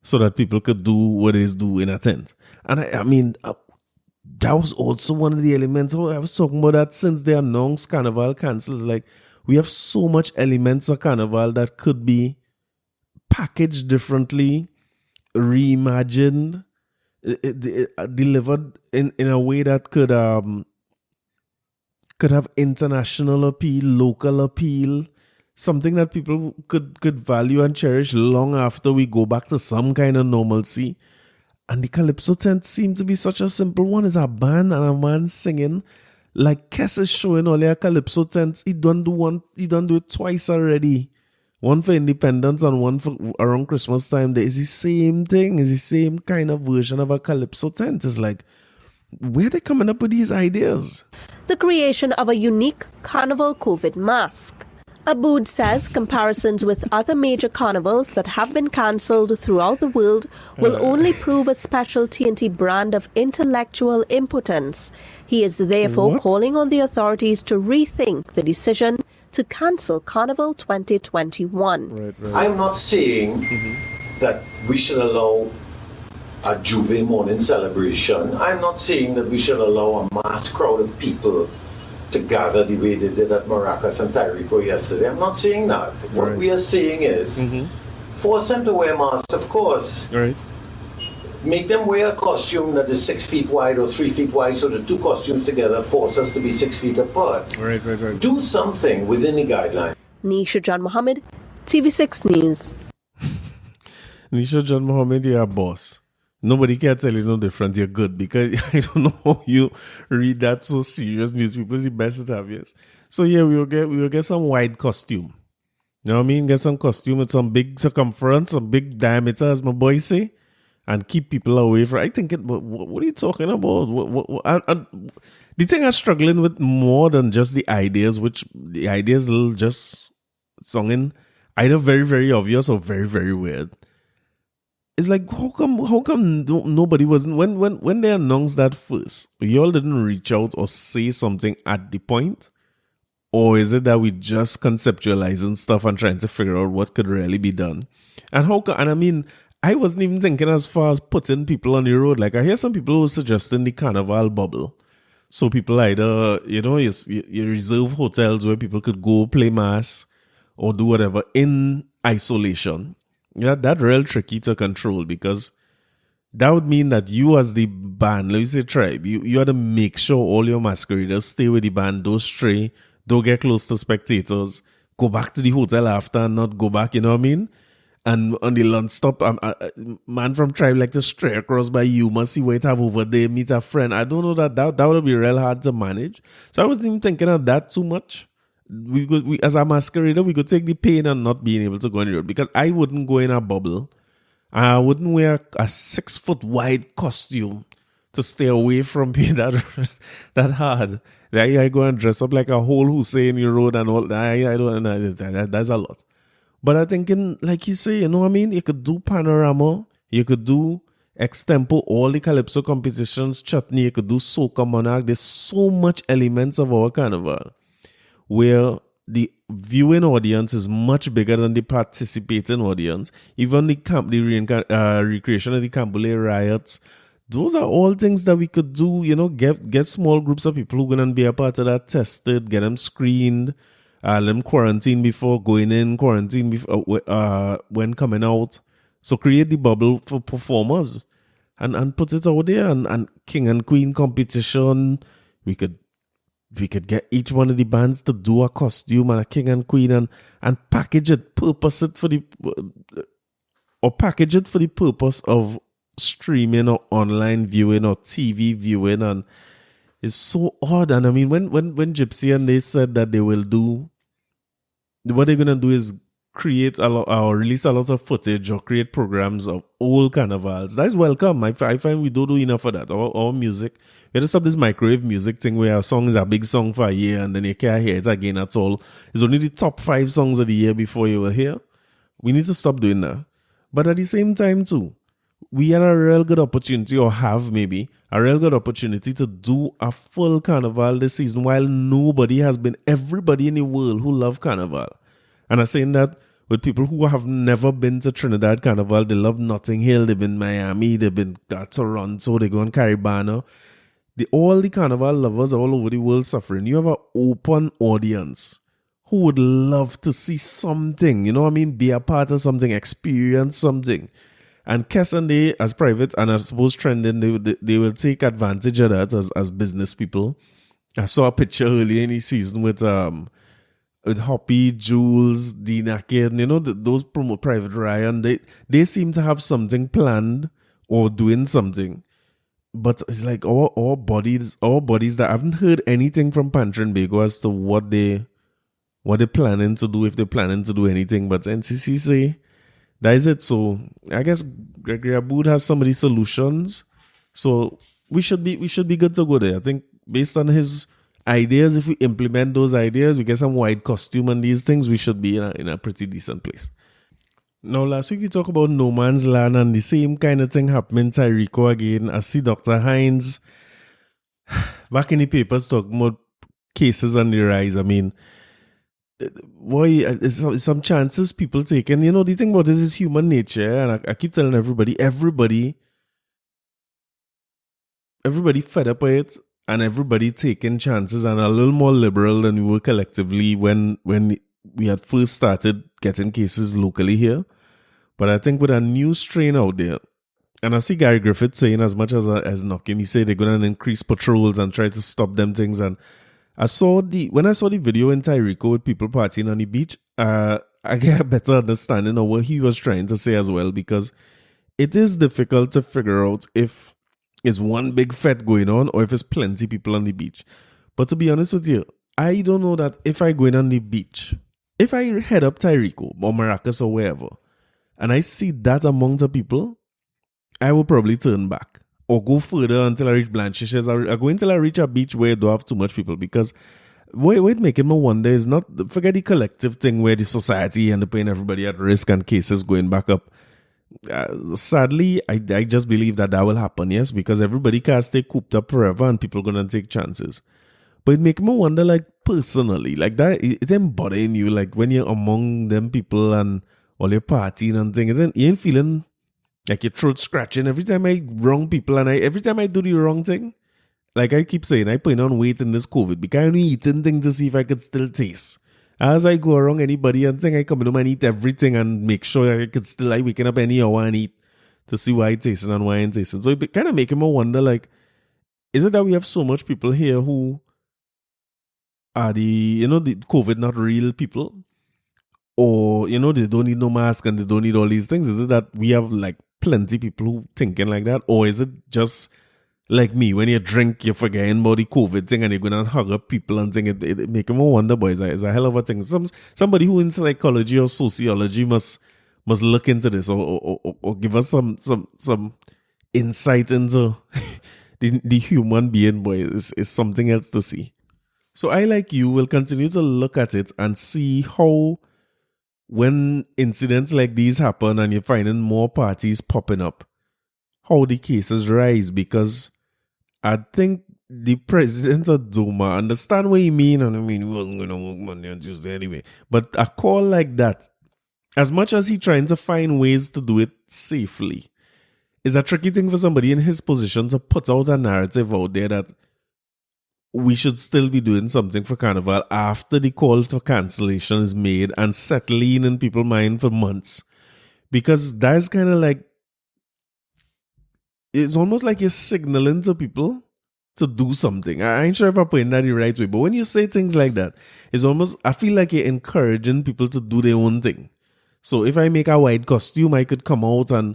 so that people could do what they do in a tent. And that was also one of the elements. I was talking about that since they announced Carnival cancels. Like, we have so much elements of Carnival that could be packaged differently, reimagined, delivered in a way that could have international appeal, local appeal, something that people could value and cherish long after we go back to some kind of normalcy. And the Calypso tent seemed to be such a simple one. It's a band and a man singing. Like Kes is showing all their Calypso tents. He done do it twice already. One for Independence and one for around Christmas time. There is the same thing. It's the same kind of version of a Calypso tent. It's like, where are they coming up with these ideas? The creation of a unique Carnival COVID mask. Abood says comparisons with other major carnivals that have been cancelled throughout the world will only prove a special TNT brand of intellectual impotence. He is therefore calling on the authorities to rethink the decision to cancel Carnival 2021. I'm not saying that we should allow a Juve morning celebration. I'm not saying that we should allow a mass crowd of people to gather the way they did at Maracas and Tyrico yesterday. I'm not saying that. What we are saying is force them to wear masks, of course. Right. Make them wear a costume that is 6 feet wide or 3 feet wide, so the two costumes together force us to be 6 feet apart. Right. Do something within the guideline. Nisha John Mohammed, TV6 News. Nisha John Mohammed, you're a boss. Nobody can tell you no different. You're good, because I don't know how you read that so serious newspaper. It's the best it have, yes. So yeah, we will get some wide costume. You know what I mean? Get some costume with some big circumference, some big diameter, as my boy say, and keep people away from. I think it. What are you talking about? The thing I'm struggling with more than just the ideas, which the ideas will just songing either very very obvious or very very weird. It's like, how come nobody wasn't when they announced that first, y'all didn't reach out or say something at the point? Or is it that we just conceptualizing stuff and trying to figure out what could really be done? And I mean, I wasn't even thinking as far as putting people on the road. Like, I hear some people who are suggesting the carnival bubble. So people either, you reserve hotels where people could go play mass or do whatever in isolation. Yeah, that's real tricky to control, because that would mean that you as the band, let's say tribe, you have to make sure all your masqueraders stay with the band, don't stray, don't get close to spectators, go back to the hotel after and not go back, you know what I mean? And on the lunch stop, man from tribe like to stray across by you, must see what it have over there, meet a friend. I don't know that would be real hard to manage. So I wasn't even thinking of that too much. We as a masquerader, we could take the pain and not being able to go on the road, because I wouldn't go in a bubble. I wouldn't wear a 6 foot wide costume to stay away from being that hard. I go and dress up like a whole Hussein in the road and all that. I don't. That's a lot. But I'm thinking, like you say, you know what I mean? You could do panorama. You could do extempo, all the calypso competitions, chutney. You could do soca monarch. There's so much elements of our carnival where the viewing audience is much bigger than the participating audience. Even the recreation of the Cambule riots, those are all things that we could do, get small groups of people who are going to be a part of that tested, get them screened, let them quarantine before going in, quarantine before, when coming out. So create the bubble for performers and put it out there, and king and queen competition. We could get each one of the bands to do a costume and a king and queen and package it, package it for the purpose of streaming or online viewing or TV viewing. And it's so odd. And I mean, when Gypsy and they said that they will do, what they're going to do is create a lot or release a lot of footage or create programs of old carnivals. That is welcome. I find we don't do enough of that. Our music, we just have this microwave music thing where a song is a big song for a year and then you can't hear it again at all. It's only the top 5 songs of the year before you will hear. We need to stop doing that. But at the same time too, we had a real good opportunity, or have maybe a real good opportunity, to do a full carnival this season while everybody in the world who love carnival. And I'm saying that with people who have never been to Trinidad Carnival. They love Notting Hill, they've been Miami, they've been Toronto, they go on Caribana. All the carnival lovers all over the world suffering. You have an open audience who would love to see something, you know what I mean? Be a part of something, experience something. And Kes and they, as private and I suppose trending, they will take advantage of that as business people. I saw a picture earlier in the season with Hoppy, Jules, Dina Kid, those promo Private Ryan. They seem to have something planned or doing something. But it's like our bodies that I haven't heard anything from Panther and Bago as to what they're planning to do, if they're planning to do anything. But NCC say that is it. So I guess Gregory Aboud has some of these solutions. So we should be good to go there. I think based on his ideas, if we implement those ideas, we get some white costume and these things, we should be in a pretty decent place. Now, last week we talked about No Man's Land and the same kind of thing happening to Tyrico again. I see Dr. Hines back in the papers talking about cases on the rise. I mean, boy, some chances people taking. The thing about this is human nature, and I keep telling everybody everybody fed up with it, and everybody taking chances and a little more liberal than we were collectively when we had first started getting cases locally here. But I think with a new strain out there, and I see Gary Griffith saying as much as Nokim, he said they're going to increase patrols and try to stop them things. And when I saw the video in Tyrico with people partying on the beach, I get a better understanding of what he was trying to say as well, because it is difficult to figure out if it's one big fete going on or if it's plenty people on the beach. But to be honest with you, I don't know that if I go in on the beach, if I head up Tyrico or Maracas or wherever, and I see that amount of people, I will probably turn back or go further until I reach Blanchishes. I go until I reach a beach where I don't have too much people, because what it making me wonder is not, forget the collective thing where the society and putting everybody at risk and cases going back up. Sadly, I just believe that will happen, yes, because everybody can't stay cooped up forever and people going to take chances. But it makes me wonder, like, personally, like that, it's embodying you, like when you're among them people and all your partying and things, you ain't feeling like your throat scratching every time I wrong people, and every time I do the wrong thing. Like I keep saying, I put on weight in this COVID because I'm eating things to see if I could still taste. As I go around anybody and think I come home and eat everything and make sure I could still like waking up any hour and eat to see why it's tasting and why it's tasting. So it kind of making me wonder, like, is it that we have so much people here who are the COVID not real people? Or, they don't need no mask and they don't need all these things? Is it that we have like plenty people who thinking like that? Or is it just like me, when you drink, you're forgetting about the COVID thing and you're going to hug up people and thing? It make me wonder, boys. It's a hell of a thing. Somebody who in psychology or sociology must look into this or give us some insight into the human being, boy. Is something else to see. So I, like you, will continue to look at it and see how, when incidents like these happen and you're finding more parties popping up, how the cases rise, because I think the president of Duma understand what he mean, and I mean, he wasn't going to work Monday and Tuesday anyway. But a call like that, as much as he trying to find ways to do it safely, is a tricky thing for somebody in his position to put out a narrative out there that we should still be doing something for Carnival after the call for cancellation is made and settling in people's mind for months. Because that's kind of like, it's almost like you're signaling to people to do something. I ain't sure if I'm putting that the right way, but when you say things like that, it's almost, I feel like you're encouraging people to do their own thing. So if I make a white costume, I could come out and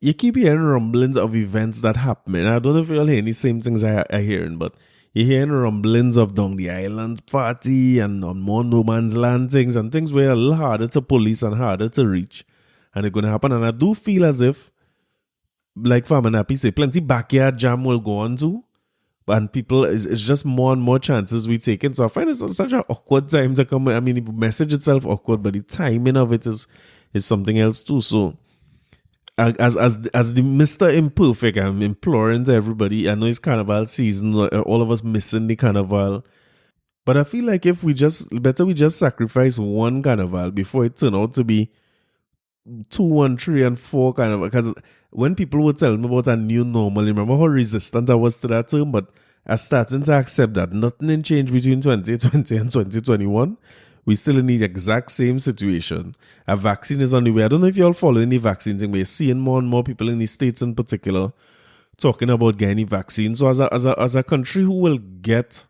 you keep hearing rumblings of events that happen. I don't know if you're hearing the same things I'm hearing, but you're hearing rumblings of down the island party and on more no man's land things and things where a little harder to police and harder to reach. And it's going to happen. And I do feel as if, like Farmer Nappy say, plenty backyard jam will go on too. And people, it's just more and more chances we taking. So I find it's such an awkward time to come. I mean, the message itself awkward, but the timing of it is something else too. So as the Mr. Imperfect, I'm imploring to everybody. I know it's Carnival season, all of us missing the Carnival. But I feel like if we just sacrifice one Carnival before it turn out to be 2 and 3 and 4 Carnival. Because when people would tell me about a new normal, remember how resistant I was to that term, but I'm starting to accept that nothing in change between 2020 and 2021. We still in the exact same situation. A vaccine is on the way. I don't know if you're all following the vaccine thing, but you're seeing more and more people in the States in particular talking about getting the vaccine. So as a country who will get,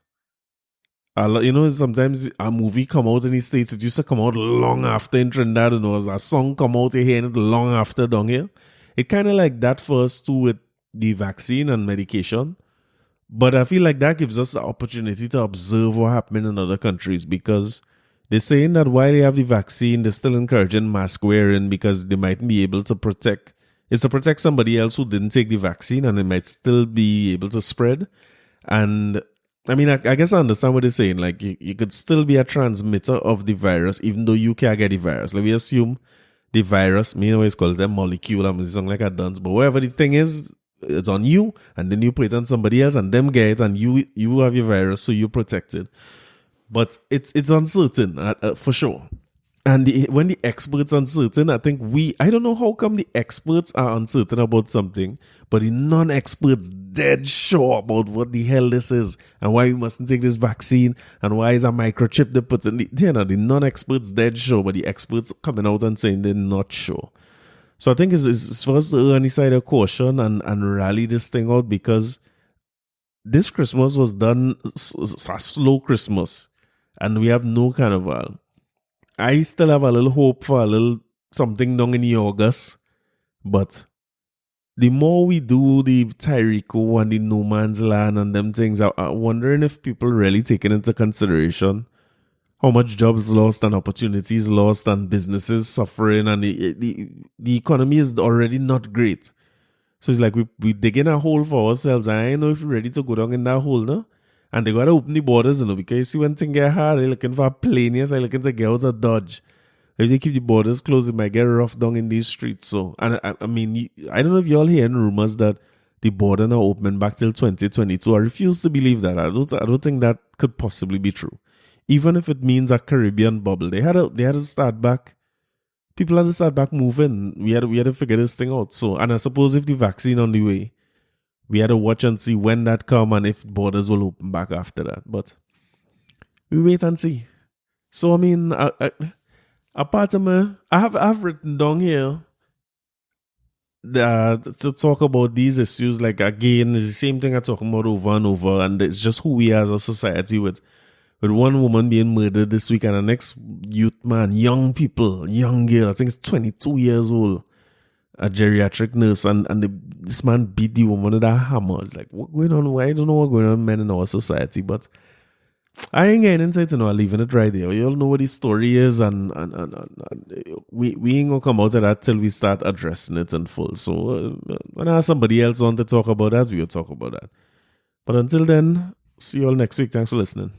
sometimes a movie come out in the States, it used to come out long after in Trinidad, as a song come out, you're hearing it long after down here. It kind of like that first too with the vaccine and medication. But I feel like that gives us the opportunity to observe what happened in other countries, because they're saying that while they have the vaccine, they're still encouraging mask wearing because they might be able to protect. It's to protect somebody else who didn't take the vaccine and they might still be able to spread. And I mean, I guess I understand what they're saying. Like, you could still be a transmitter of the virus even though you can't get the virus. Like, we assume the virus, me always call it a molecule. I'm sound like a dance, but whatever the thing is, it's on you, and then you put it on somebody else, and them get it, and you have your virus, so you're protected. But it's uncertain for sure. And when the experts are uncertain, I think I don't know how come the experts are uncertain about something, but the non-experts dead sure about what the hell this is and why we mustn't take this vaccine and why is a microchip they put in the non-experts dead sure, but the experts coming out and saying they're not sure. So I think it's for us to err on the side of caution and rally this thing out, because this Christmas was done a slow Christmas and we have no carnival. I still have a little hope for a little something done in August, but the more we do the Tyrico and the No Man's Land and them things, I'm wondering if people really taking into consideration how much jobs lost and opportunities lost and businesses suffering, and the economy is already not great. So it's like we digging a hole for ourselves. I don't know if we're ready to go down in that hole, no? And they got to open the borders, because you see when things get hard, they're looking for a plane, yes, they're looking to get out of Dodge. If they keep the borders closed, it might get rough down in these streets. So, and I mean, I don't know if y'all hearing rumors that the border now opening back till 2022. I refuse to believe that. I don't think that could possibly be true. Even if it means a Caribbean bubble, they had to start back. People had to start back moving. We had to figure this thing out. So, and I suppose if the vaccine on the way, we had to watch and see when that come and if borders will open back after that. But we wait and see. So I mean, apart from I have written down here to talk about these issues. Like again, it's the same thing I'm talking about over and over, and it's just who we are as a society with one woman being murdered this week and the next youth man, young girl, I think it's 22 years old, a geriatric nurse, and this man beat the woman with a hammer. It's like, what going on? I don't know what's going on with men in our society, but I ain't getting into it, I'm leaving it right there. You all know what the story is, and we ain't gonna come out of that till we start addressing it in full. So when I have somebody else on to talk about that, we'll talk about that. But until then, see you all next week. Thanks for listening.